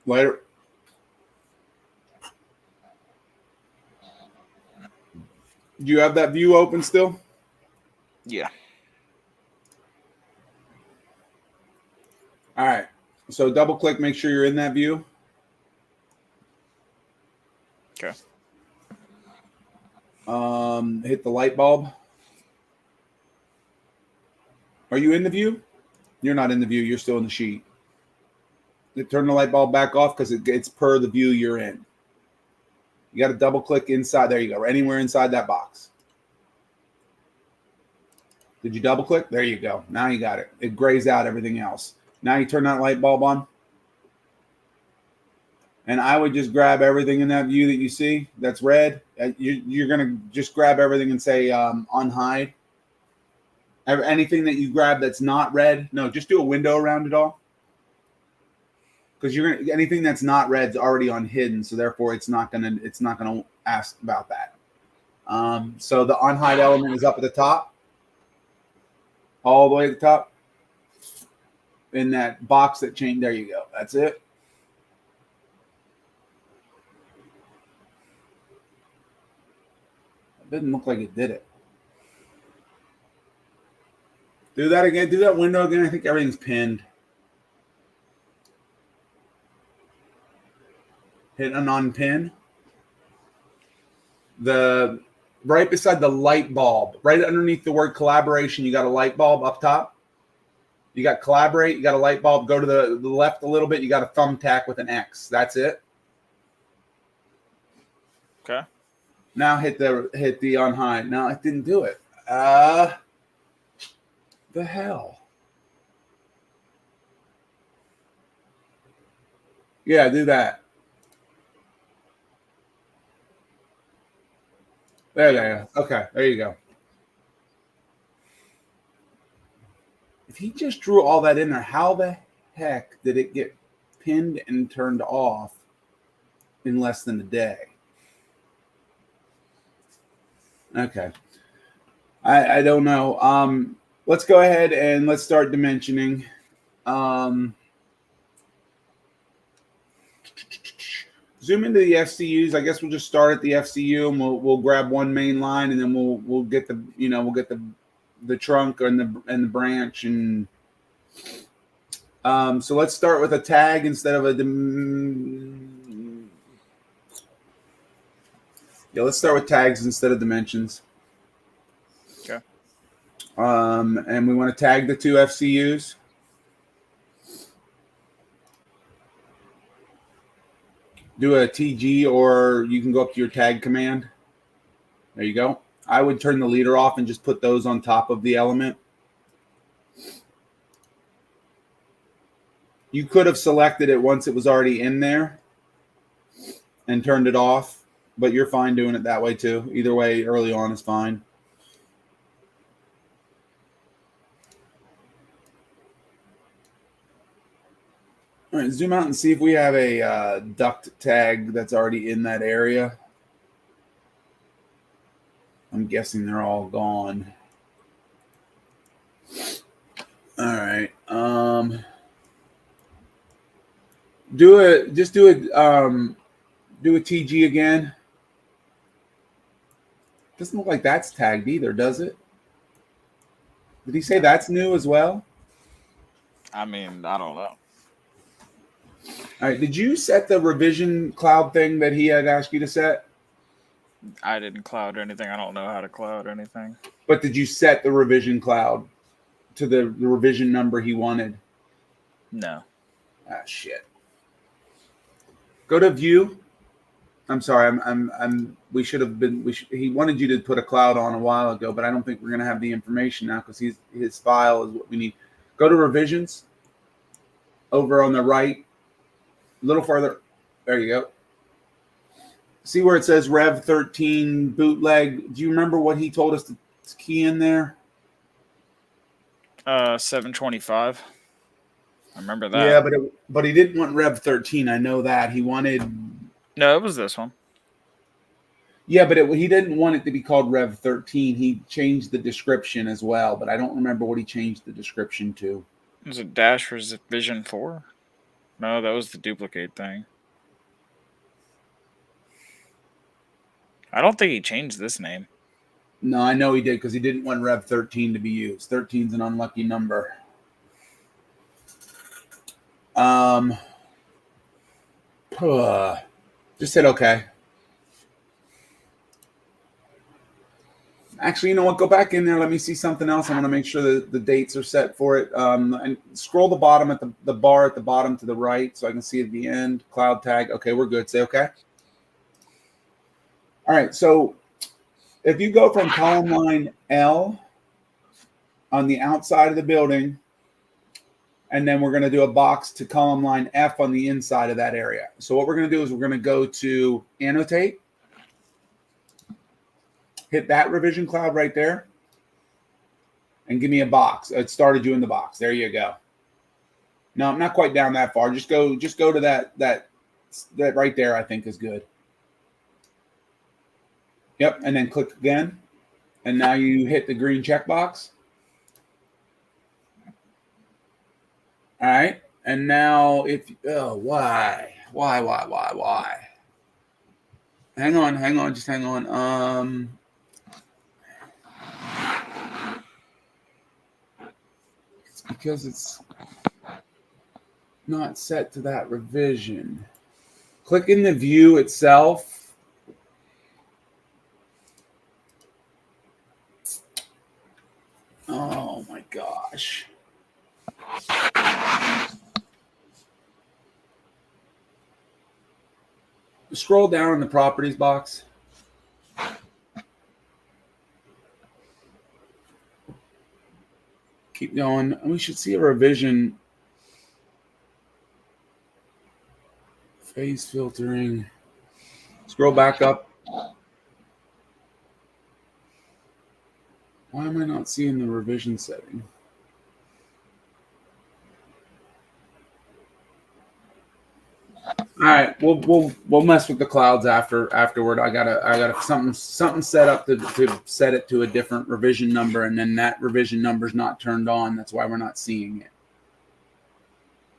Later. Do you have that view open still? Yeah. All right. So double click, make sure you're in that view. Okay. Hit the light bulb. Are you in the view? You're not in the view. You're still in the sheet. Turn the light bulb back off because it's per the view you're in. You got to double click inside. There you go. Anywhere inside that box. Did you double click? There you go. Now you got it. It grays out everything else. Now you turn that light bulb on. And I would just grab everything in that view that you see that's red. You're going to just grab everything and say unhide. Anything that you grab that's not red, no, just do a window around it all. Because anything that's not red is already on hidden, so therefore it's not gonna ask about that. So the unhide element is up at the top, all the way at the top, in that box that changed. There you go. That's it. It didn't look like it did it. Do that again. Do that window again. I think everything's pinned. Hit an unpin. The right beside the light bulb, right underneath the word collaboration, you got a light bulb up top. You got collaborate, you got a light bulb. Go to the left a little bit, you got a thumbtack with an X. That's it. Okay. Now hit the unhide. No, it didn't do it. The hell. Yeah, do that. There you go. Okay, there you go. If he just drew all that in there, how the heck did it get pinned and turned off in less than a day? Okay. I don't know. Let's go ahead and let's start dimensioning. Zoom into the FCUs. I guess we'll just start at the FCU and we'll grab one main line and then we'll get the trunk and the branch and so let's start with a tag instead of let's start with tags instead of dimensions. Okay. And we want to tag the two FCUs. Do a TG or you can go up to your tag command. There you go. I would turn the leader off and just put those on top of the element. You could have selected it once it was already in there and turned it off, but you're fine doing it that way too. Either way, early on is fine. All right, zoom out and see if we have a duct tag that's already in that area. I'm guessing they're all gone. All right. Do a TG again. Doesn't look like that's tagged either, does it? Did he say that's new as well? I mean, I don't know. All right. Did you set the revision cloud thing that he had asked you to set? I didn't cloud anything. I don't know how to cloud anything. But did you set the revision cloud to the revision number he wanted? No. Ah, shit. Go to view. I'm sorry. We should have been. He wanted you to put a cloud on a while ago, but I don't think we're going to have the information now because his file is what we need. Go to revisions. Over on the right, a little farther. There you go. See where it says Rev 13 bootleg. Do you remember what he told us to key in there? 725. I remember that. Yeah, but he didn't want Rev 13. I know that he wanted. No, it was this one. Yeah, but he didn't want it to be called Rev 13. He changed the description as well, but I don't remember what he changed the description to. Was it Dash Vision 4? No, that was the duplicate thing. I don't think he changed this name. No, I know he did because he didn't want Rev 13 to be used. 13 is an unlucky number. Just hit OK. Actually, you know what? Go back in there. Let me see something else. I want to make sure that the dates are set for it. And scroll the bottom at the bar at the bottom to the right so I can see at the end. Cloud tag. Okay, we're good. Say OK. All right. So if you go from column line L on the outside of the building, and then we're going to do a box to column line F on the inside of that area. So what we're going to do is we're going to go to annotate. Hit that revision cloud right there and give me a box. It started you in the box. There you go. No, I'm not quite down that far. Just go to that right there, I think is good. Yep, and then click again. And now you hit the green checkbox. All right. And now why? Hang on, just hang on. It's because it's not set to that revision. Click in the view itself. Oh my gosh. Scroll down in the properties box. Keep going. We should see a revision. Phase filtering. Scroll back up. Why am I not seeing the revision setting? All right, we'll mess with the clouds afterward. I gotta something set up to set it to a different revision number, and then that revision number is not turned on. That's why we're not seeing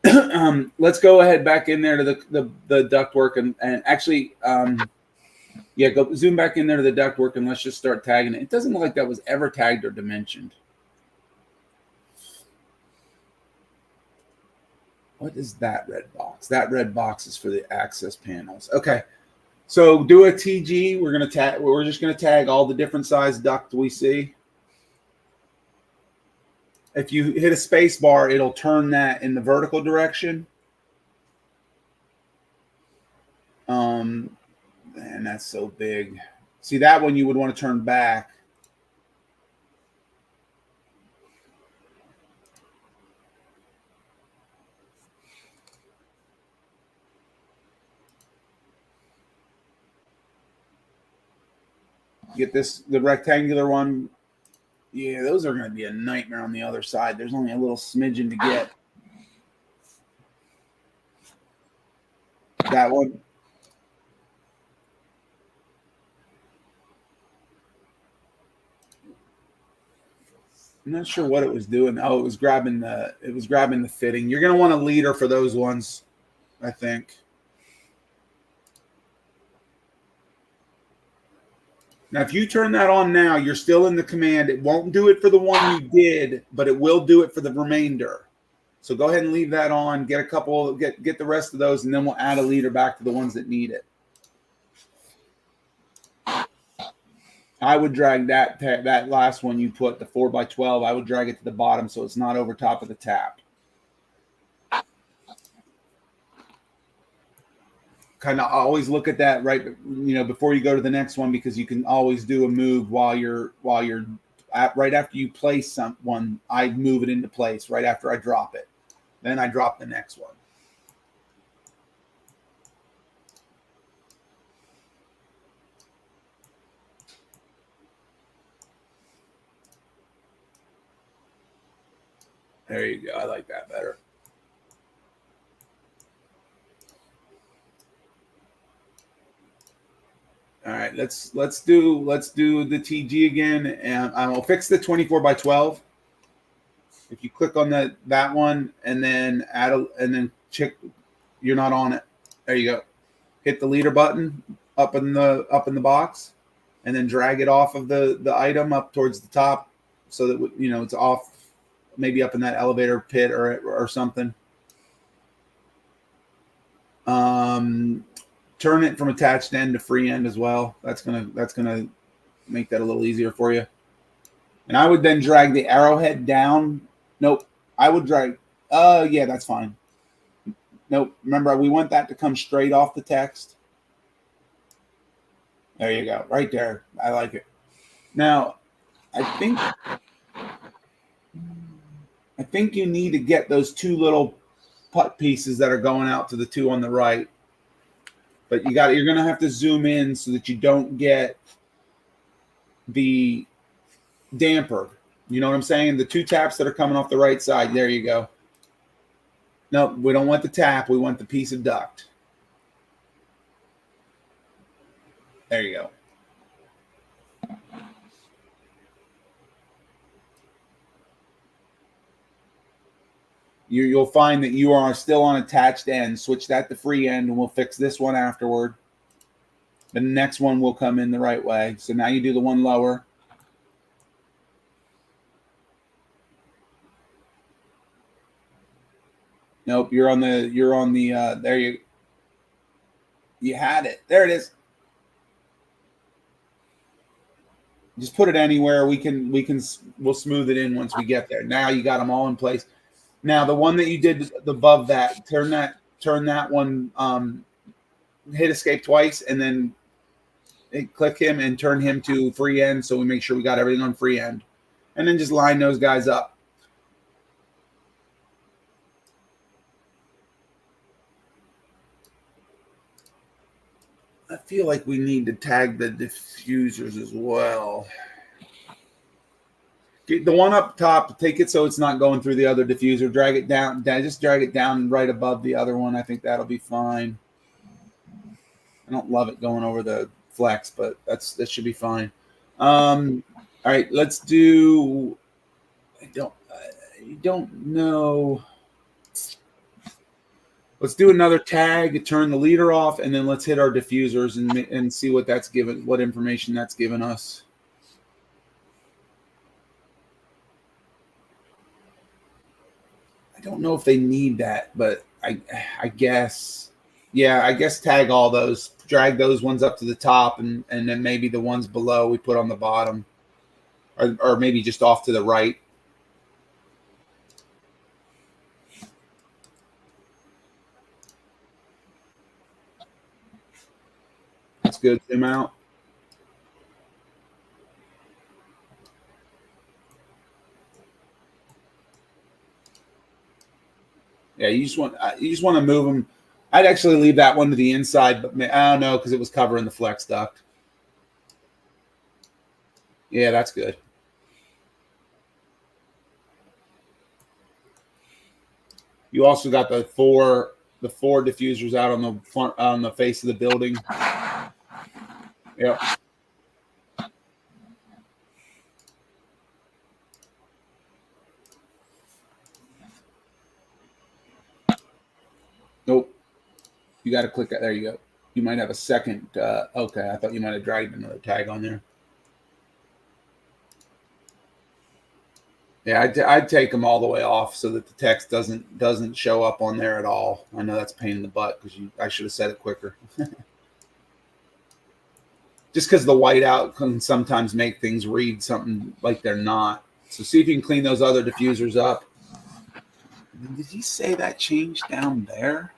it. Let's go ahead back in there to the ductwork and actually, go zoom back in there to the ductwork and let's just start tagging it. It doesn't look like that was ever tagged or dimensioned. What is that red box? That red box is for the access panels. Okay, so do a TG. We're gonna tag. We're just gonna tag all the different size duct we see. If you hit a space bar, it'll turn that in the vertical direction. And that's so big. See, that one you would want to turn back. Get the rectangular one. Yeah, those are going to be a nightmare on the other side. There's only a little smidgen to get. That one. I'm not sure what it was doing. Oh, it was grabbing the fitting. You're going to want a leader for those ones, I think. Now, if you turn that on now, you're still in the command. It won't do it for the one you did, but it will do it for the remainder. So go ahead and leave that on. Get a couple, get the rest of those, and then we'll add a leader back to the ones that need it. I would drag that last one you put, the 4x12. I would drag it to the bottom so it's not over top of the tap. kind of always look at that right, before you go to the next one, because you can always do a move while you're right after you place one. I move it into place right after I drop it. Then I drop the next one. There you go. I like that better. All right, let's do the TG again, and I will fix the 24 by 12. If you click on that one and then and then check, you're not on it. There you go. Hit the leader button up in the box, and then drag it off of the item up towards the top, so that it's off, maybe up in that elevator pit or something. Turn it from attached end to free end as well. That's gonna make that a little easier for you. And I would then drag the arrowhead down. Nope. I would drag. Yeah, that's fine. Nope. Remember, we want that to come straight off the text. There you go. Right there. I like it. Now, I think you need to get those two little putt pieces that are going out to the two on the right. But you're going to have to zoom in so that you don't get the damper. You know what I'm saying? The two taps that are coming off the right side. There you go. No, we don't want the tap. We want the piece of duct. There you go. You'll find that you are still on attached end. Switch that to free end, and we'll fix this one afterward. The next one will come in the right way. So now you do the one lower. Nope, you're on the there you had it. There it is. Just put it anywhere. We'll smooth it in once we get there. Now you got them all in place. Now the one that you did above that, turn that one, hit escape twice, and then click him and turn him to free end, so we make sure we got everything on free end. And then just line those guys up. I feel like we need to tag the diffusers as well. Get the one up top, take it so it's not going through the other diffuser. Drag it down. Just drag it down right above the other one. I think that'll be fine. I don't love it going over the flex, but that should be fine. All right, let's do. I don't know. Let's do another tag, turn the leader off, and then let's hit our diffusers and see what that's given, what information that's given us. I don't know if they need that, but I guess, yeah, I guess tag all those, drag those ones up to the top, and then maybe the ones below we put on the bottom, or maybe just off to the right. That's good. Zoom out. Yeah, you just want to move them. I'd actually leave that one to the inside, but I don't know, because it was covering the flex duct. Yeah, that's good. You also got the four diffusers out on the front, on the face of the building. Yep. Nope. You got to click that. There you go. You might have a second. Okay, I thought you might have dragged another tag on there. Yeah, I'd take them all the way off so that the text doesn't show up on there at all. I know that's a pain in the butt, because I should have said it quicker. Just because the whiteout can sometimes make things read something like they're not. So see if you can clean those other diffusers up. Did he say that changed down there?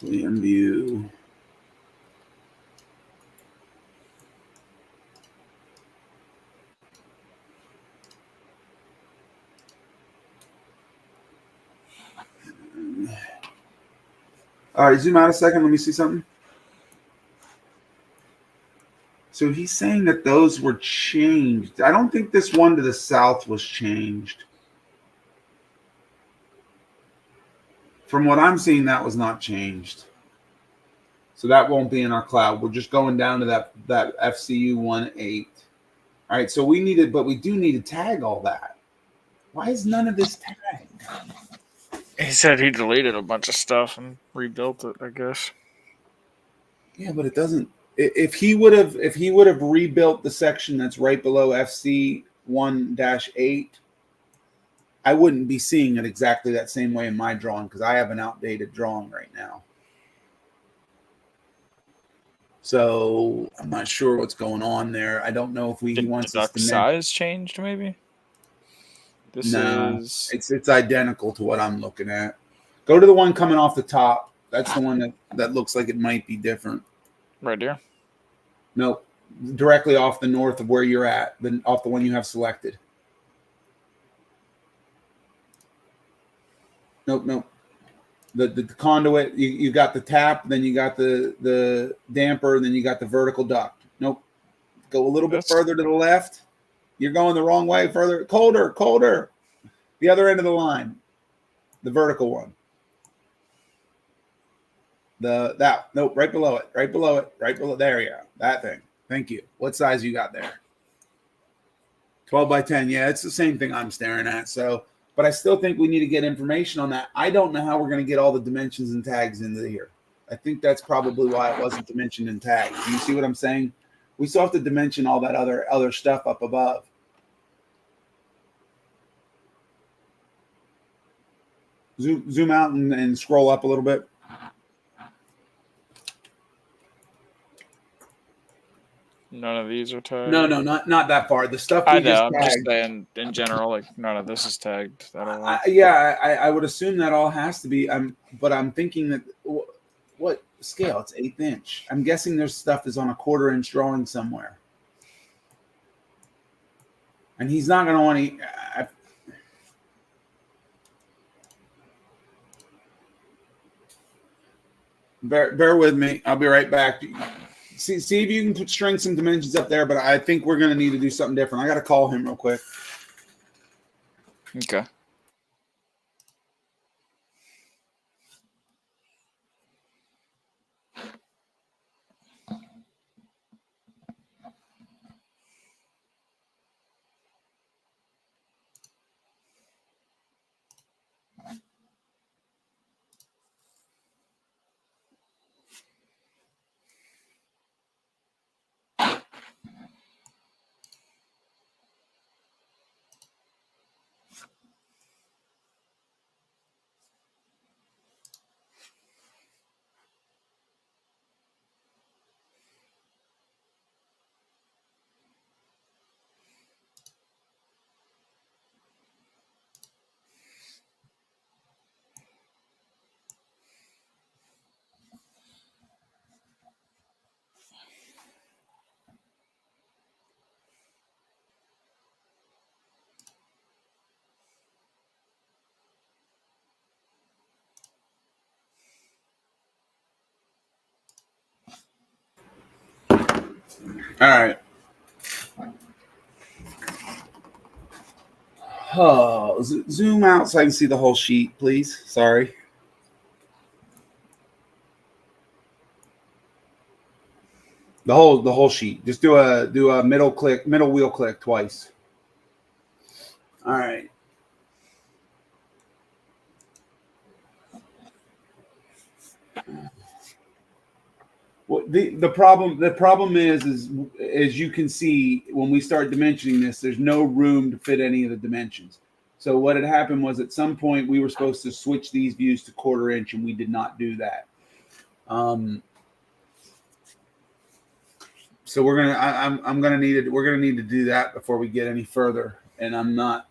Plan view. All right, zoom out a second. Let me see something. So he's saying that those were changed. I don't think this one to the south was changed. From what I'm seeing, that was not changed. So that won't be in our cloud. We're just going down to that FCU 1.8. All right, so we needed, but we do need to tag all that. Why is none of this tagged? He said he deleted a bunch of stuff and rebuilt it, I guess. Yeah, but it doesn't. If he would have rebuilt the section that's right below FC 1-8, I wouldn't be seeing it exactly that same way in my drawing because I have an outdated drawing right now. So I'm not sure what's going on there. I don't know if he Did wants the us duck to size changed, maybe? This No, is... it's identical to what I'm looking at. Go to the one coming off the top. That's the one that looks like it might be different. Right here? Nope. Directly off the north of where you're at, off the one you have selected. Nope. The conduit, you got the tap, then you got the damper, then you got the vertical duct. Nope. Go a little bit further to the left. You're going the wrong way. Further, colder. The other end of the line. The vertical one. Nope, right below it. There you go. That thing. Thank you. What size you got there? 12 by 10. Yeah, it's the same thing I'm staring at. So, but I still think we need to get information on that. I don't know how we're going to get all the dimensions and tags into here. I think that's probably why it wasn't dimensioned and tagged. Do you see what I'm saying? We still have to dimension all that other stuff up above. Zoom out and scroll up a little bit. None of these are tagged. No, not that far. The stuff I we know. just I'm tagged. just saying in general, like none of this is tagged. I would assume that all has to be. But I'm thinking that what scale? It's 1/8 inch. I'm guessing there's stuff is on a 1/4 inch drawing somewhere, and he's not going to want to. Bear with me. I'll be right back. See if you can string some dimensions up there, but I think we're going to need to do something different. I got to call him real quick. Okay. All right. Oh, zoom out so I can see the whole sheet, please. Sorry. The whole sheet. Just do a middle wheel click twice. All right. Well, the problem is as you can see when we start dimensioning this, there's no room to fit any of the dimensions. So what had happened was at some point we were supposed to switch these views to 1/4 inch, and we did not do that. So we're gonna need to do that before we get any further, and I'm not.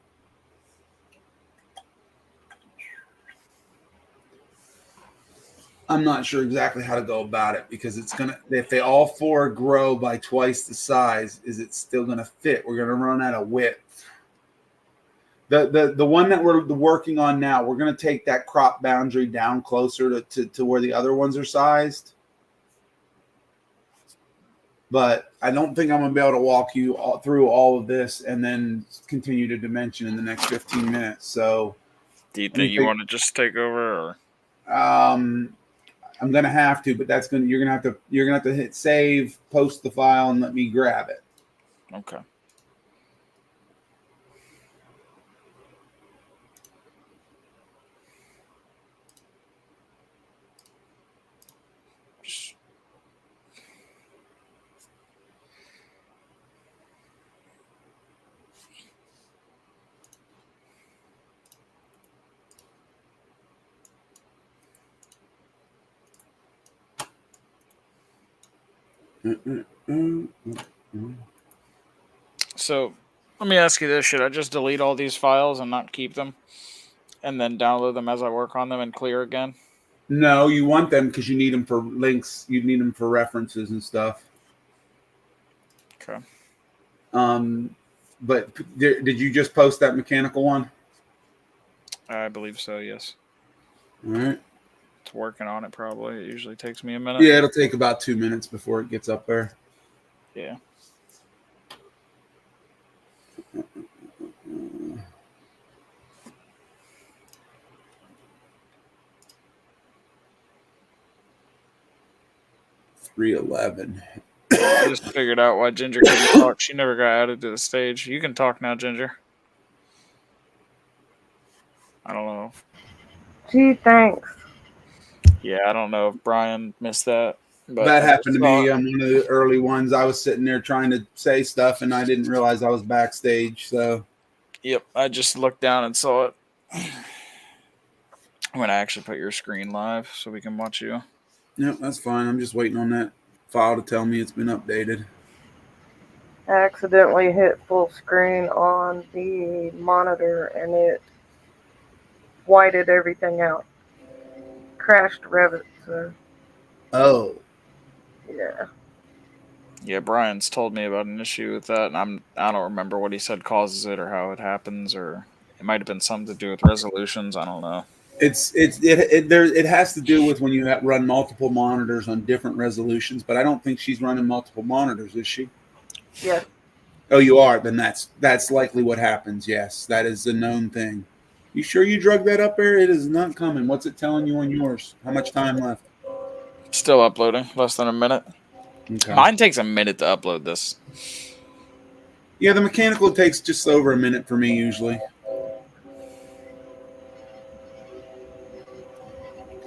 I'm not sure exactly how to go about it because it's gonna. If they all four grow by twice the size, is it still gonna fit? We're gonna run out of width. The one that we're working on now, we're gonna take that crop boundary down closer to where the other ones are sized. But I don't think I'm gonna be able to walk you through all of this and then continue to dimension in the next 15 minutes. So, Do you think you want to just take over, or I'm gonna have to, but you're gonna have to hit save, post the file, and let me grab it. okay? Just- So, let me ask you this: should I just delete all these files and not keep them, and then download them as I work on them and clear again? No, you want them because you need them for links. You need them for references and stuff. Okay. But did you just post that mechanical one? I believe so. Yes. All right. It's working on it. Probably. It usually takes me a minute. Yeah, it'll take about 2 minutes before it gets up there. Yeah. $311. I just figured out why Ginger couldn't talk. She never got added to the stage. You can talk now, Ginger. I don't know. Gee, thanks. Yeah, I don't know if Brian missed that. But That I happened to just saw me. it. I'm one of the early ones. I was sitting there trying to say stuff, and I didn't realize I was backstage. So, Yep, I just looked down and saw it. I'm gonna actually put your screen live so we can watch you. yep, that's fine. I'm just waiting on that file to tell me it's been updated. I accidentally hit full screen on the monitor and it whited everything out. Crashed Revit, so Oh, yeah. Yeah, Brian's told me about an issue with that, and I don't remember what he said causes it or how it happens, or it might have been something to do with resolutions. I don't know. it has to do with when you run multiple monitors on different resolutions. But I don't think she's running multiple monitors, is she? Yes. Oh, you are. Then that's likely what happens. Yes, that is a known thing. You sure you drug that up there? It is not coming. What's it telling you on yours? How much time left? Still uploading, less than a minute. Okay. Mine takes a minute to upload this. Yeah, the mechanical takes just over a minute for me usually.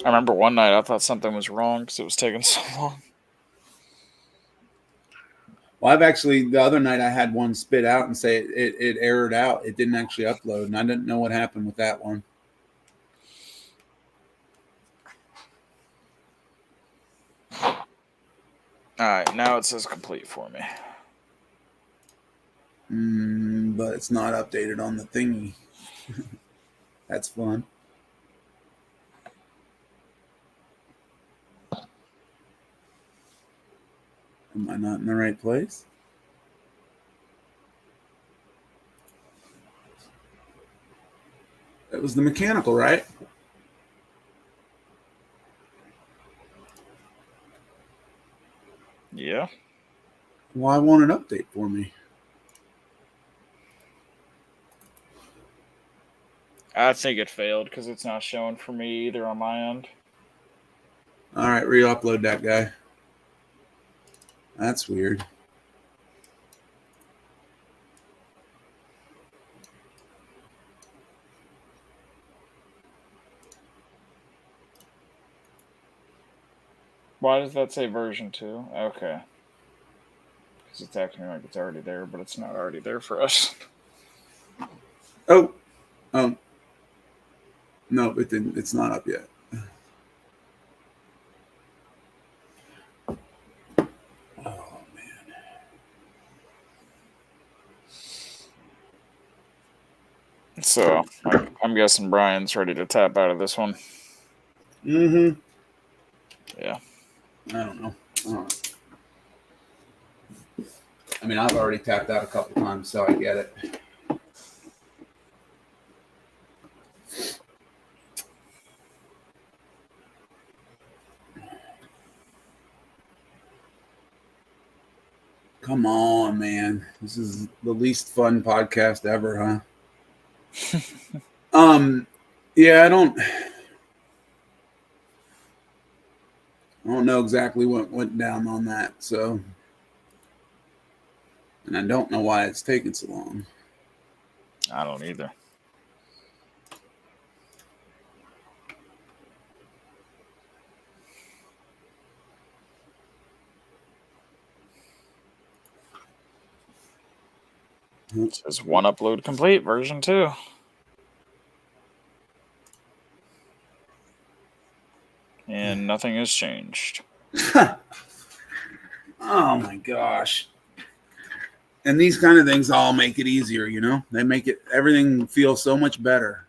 I remember one night I thought something was wrong because it was taking so long. Well, the other night I had one spit out and say it errored out. It didn't actually upload, and I didn't know what happened with that one. All right, now it says complete for me. But it's not updated on the thingy. That's fun. Am I not in the right place? That was the mechanical, right? Yeah. Why won't it update for me? I think it failed because it's not showing for me either on my end. All right, re-upload that guy. That's weird. Why does that say version 2? Okay. Because it's acting like it's already there, but it's not already there for us. Oh. No, it didn't. It's not up yet. Oh, man. So I'm guessing Brian's ready to tap out of this one. Mm-hmm. Yeah. I don't know. I mean, I've already tapped out a couple times, so I get it. Come on, man. This is the least fun podcast ever, huh? Yeah, I don't know exactly what went down on that, so, and I don't know why it's taking so long. I don't either. It says one upload complete, version 2. And nothing has changed. Oh my gosh. And these kind of things all make it easier, you know? They make it everything feel so much better.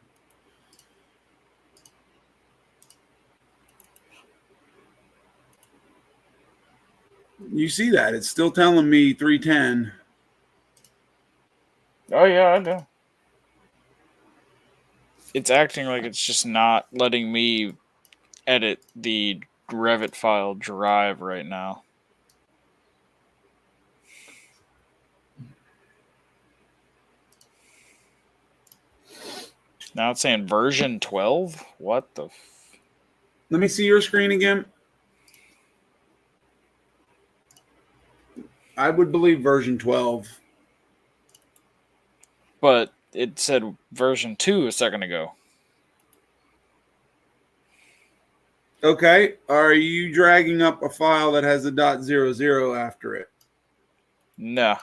You see that? It's still telling me 310. Oh, yeah, I do. It's acting like it's just not letting me edit the Revit file drive right now. Now it's saying version 12? What the Let me see your screen again. I would believe version 12. But it said version 2 a second ago. Okay. Are you dragging up a file that has a .00 after it? No.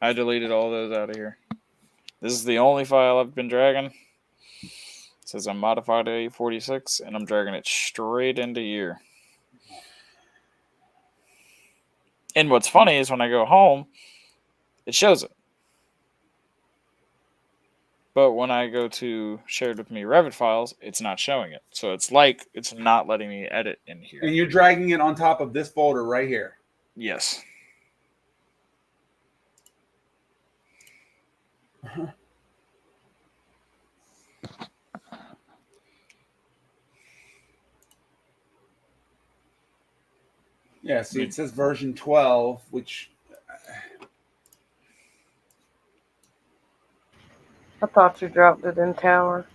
I deleted all those out of here. This is the only file I've been dragging. It says I'm modified to 846, and I'm dragging it straight into here. And what's funny is when I go home, it shows it. But when I go to shared with me Revit files, it's not showing it. So it's like it's not letting me edit in here. And you're dragging it on top of this folder right here. Yes. Yeah, see, it says version 12, which... I thought you dropped it in Tower.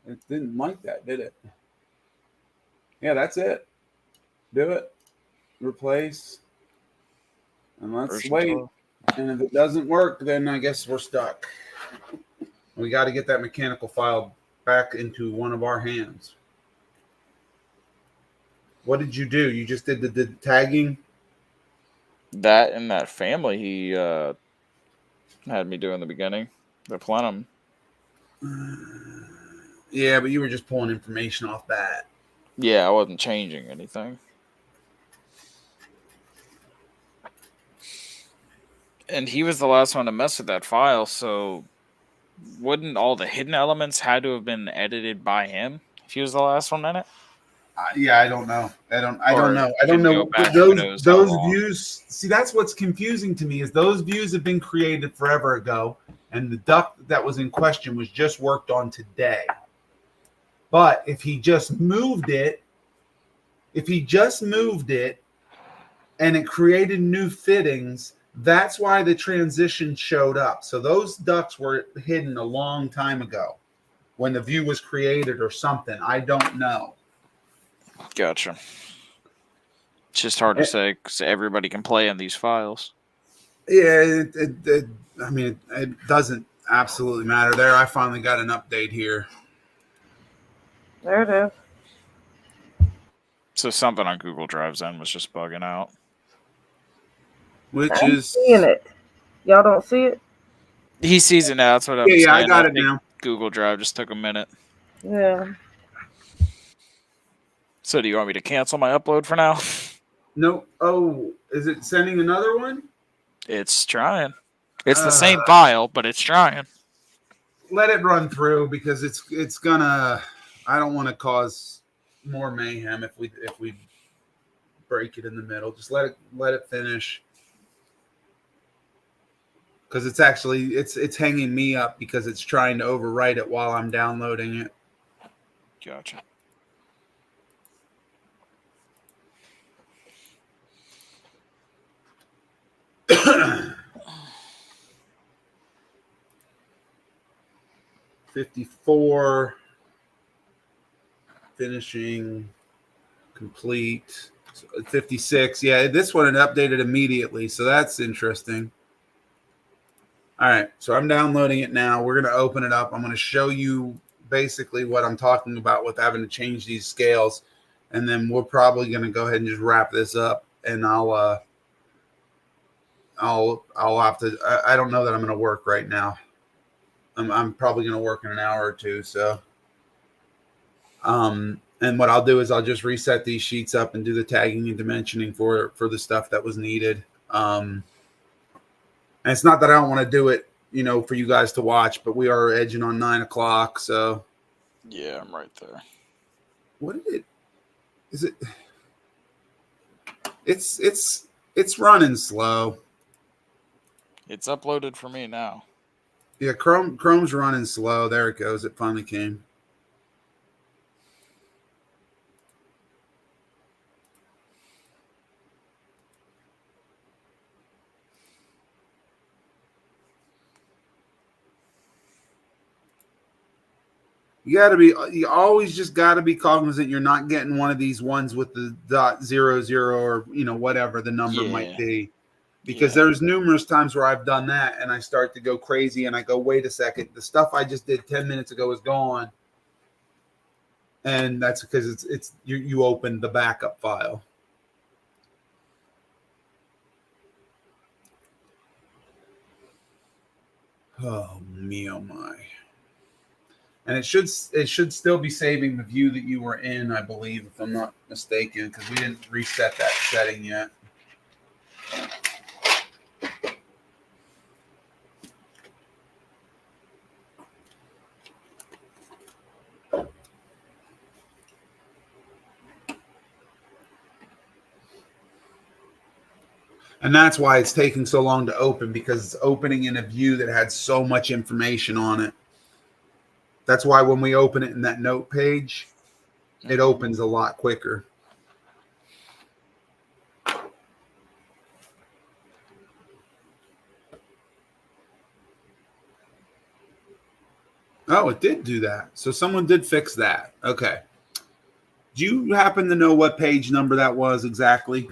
It didn't like that, did it? Yeah, that's it. Do it. Replace. And let's Version wait. 12. And if it doesn't work, then I guess we're stuck. We got to get that mechanical file back into one of our hands. What did you do? You just did the tagging? That and that family he had me do in the beginning. The plenum. Yeah, but you were just pulling information off that. Yeah, I wasn't changing anything. And he was the last one to mess with that file, so wouldn't all the hidden elements had to have been edited by him if he was the last one in it? Yeah, I don't know. I don't know. I can don't go know. back who knows how Those long. views. See, that's what's confusing to me is those views have been created forever ago, and the duct that was in question was just worked on today. But if he just moved it, and it created new fittings, that's why the transition showed up. So those ducts were hidden a long time ago when the view was created or something. I don't know. Gotcha. It's just hard to say because everybody can play in these files. Yeah, I mean, it doesn't absolutely matter. There, I finally got an update here. There it is. So something on Google Drive's end was just bugging out. Which I'm is seeing it. Y'all don't see it? He sees it now. That's what I'm saying. yeah, I got it think now. Google Drive just took a minute. Yeah. So do you want me to cancel my upload for now? No. Oh, is it sending another one? It's trying. It's the same file, but it's trying. let it run through because it's gonna. I don't want to cause more mayhem if we break it in the middle. Just let it finish because it's hanging me up because it's trying to overwrite it while I'm downloading it. Gotcha. $54 finishing complete. 56. Yeah, this one it updated immediately, so that's interesting. All right, so I'm downloading it now. We're going to open it up. I'm going to show you basically what I'm talking about with having to change these scales, and then we're probably going to go ahead and just wrap this up. And I'll have to. I don't know that I'm going to work right now. I'm probably going to work in an hour or two. So, and what I'll do is I'll just reset these sheets up and do the tagging and dimensioning for the stuff that was needed. And it's not that I don't want to do it, for you guys to watch, but we are edging on 9 o'clock. So Yeah, I'm right there. what did it? Is it? It's running slow. It's uploaded for me now. Yeah, Chrome's running slow. There it goes. It finally came. You always just got to be cognizant you're not getting one of these ones with the .00 or whatever the number might be, because there's numerous times where I've done that and I start to go crazy and I go, wait a second, the stuff I just did 10 minutes ago is gone, and that's because it's you opened the backup file. Oh me, oh my. And it should still be saving the view that you were in, I believe, if I'm not mistaken, because we didn't reset that setting yet. And that's why it's taking so long to open, because it's opening in a view that had so much information on it. That's why when we open it in that note page, it opens a lot quicker. Oh, it did do that. So someone did fix that. Okay. Do you happen to know what page number that was exactly?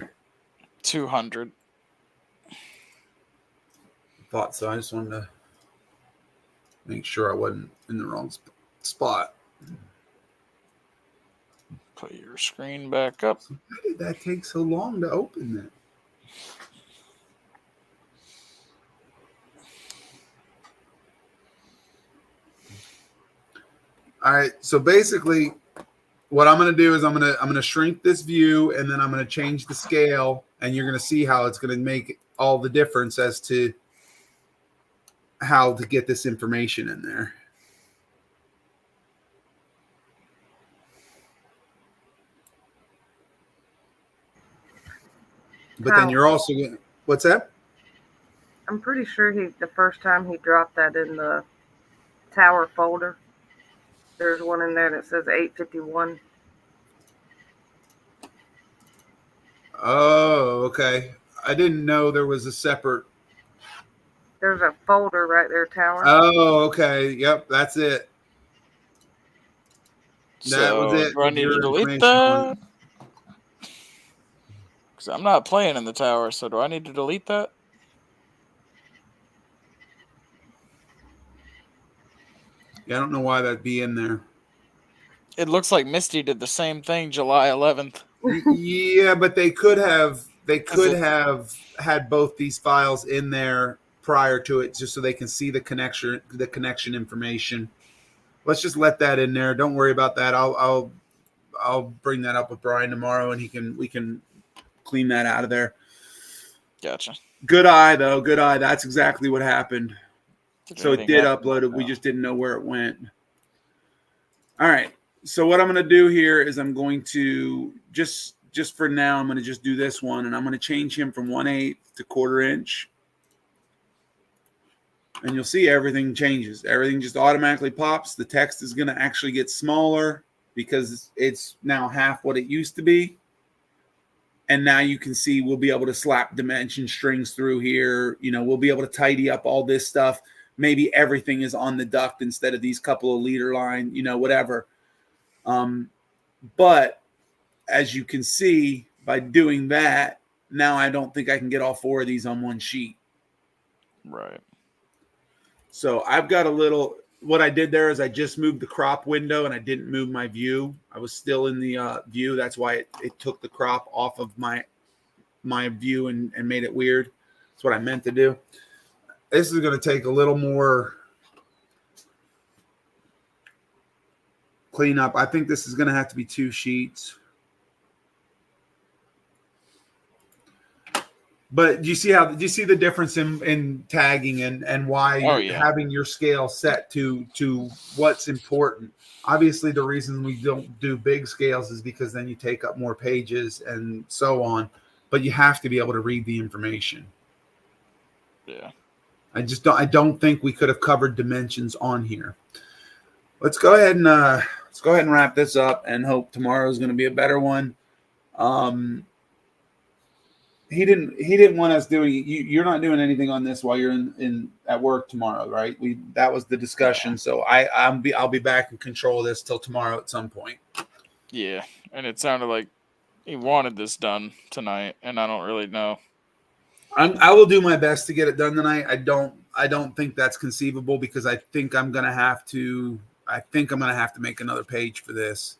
200. Thought so. I just wanted to make sure I wasn't in the wrong spot. Put your screen back up. So why did that take so long to open that? All right. So basically, what I'm going to do is I'm going to shrink this view, and then I'm going to change the scale, and you're going to see how it's going to make all the difference as to how to get this information in there. But then you're also going to, what's that? I'm pretty sure the first time he dropped that in the tower folder, there's one in there that says 851. Oh, okay. I didn't know there was a separate. There's a folder right there, tower. Oh, okay. Yep, that's it. That was it. Do I need to delete that? Because I'm not playing in the tower, so do I need to delete that? Yeah, I don't know why that'd be in there. It looks like Misty did the same thing July 11th. Yeah, but they could have had both these files in there prior to it, just so they can see the connection information. Let's just let that in there. Don't worry about that. I'll bring that up with Brian tomorrow, and we can clean that out of there. Gotcha. Good eye, though. Good eye. That's exactly what happened. So it did upload it. We just didn't know where it went. All right. So what I'm going to do here is I'm going to just for now, I'm going to just do this one, and I'm going to change him from 1/8 to 1/4 inch. And you'll see everything changes. Everything just automatically pops. The text is going to actually get smaller because it's now half what it used to be. And now you can see we'll be able to slap dimension strings through here. You know, we'll be able to tidy up all this stuff. Maybe everything is on the duct instead of these couple of leader line, you know, whatever. But as you can see, by doing that, now I don't think I can get all 4 of these on one sheet. Right. So I've got a little, what I did there is I just moved the crop window and I didn't move my view. I was still in the view. That's why it took the crop off of my view and made it weird. That's what I meant to do. This is going to take a little more cleanup. I think this is going to have to be 2 sheets. But do you see the difference in tagging and why having your scale set to what's important? Obviously, the reason we don't do big scales is because then you take up more pages and so on. But you have to be able to read the information. Yeah. I don't think we could have covered dimensions on here. Let's go ahead and wrap this up and hope tomorrow is going to be a better one. He didn't want us doing. You're not doing anything on this while you're in at work tomorrow, right? That was the discussion. So I'll be back in control of this till tomorrow at some point. Yeah, and it sounded like he wanted this done tonight, and I don't really know. I will do my best to get it done tonight. I don't think that's conceivable because I think I'm gonna have to make another page for this.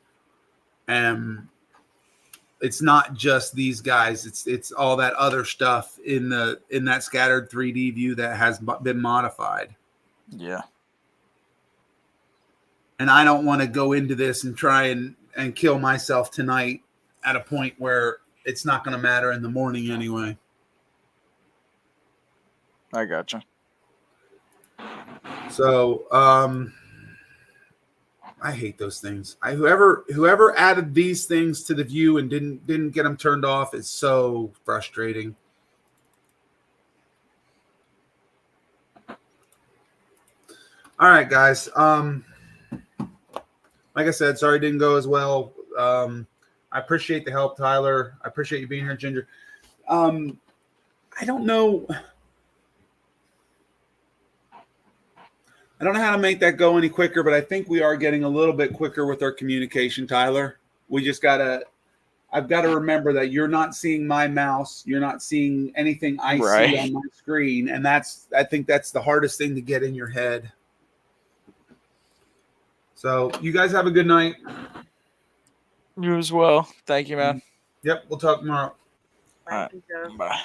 It's not just these guys. It's all that other stuff in that scattered 3D view that has been modified. Yeah. And I don't want to go into this and try and kill myself tonight at a point where it's not going to matter in the morning anyway. I gotcha. So, I hate those things. Whoever added these things to the view and didn't get them turned off is so frustrating. All right, guys. Like I said, sorry it didn't go as well. I appreciate the help, Tyler. I appreciate you being here, Ginger. I don't know how to make that go any quicker, but I think we are getting a little bit quicker with our communication, Tyler. We just I've got to remember that you're not seeing my mouse. You're not seeing anything I see on my screen. And I think that's the hardest thing to get in your head. So you guys have a good night. You as well. Thank you, man. Yep. We'll talk tomorrow. Thank you, Joe. Bye.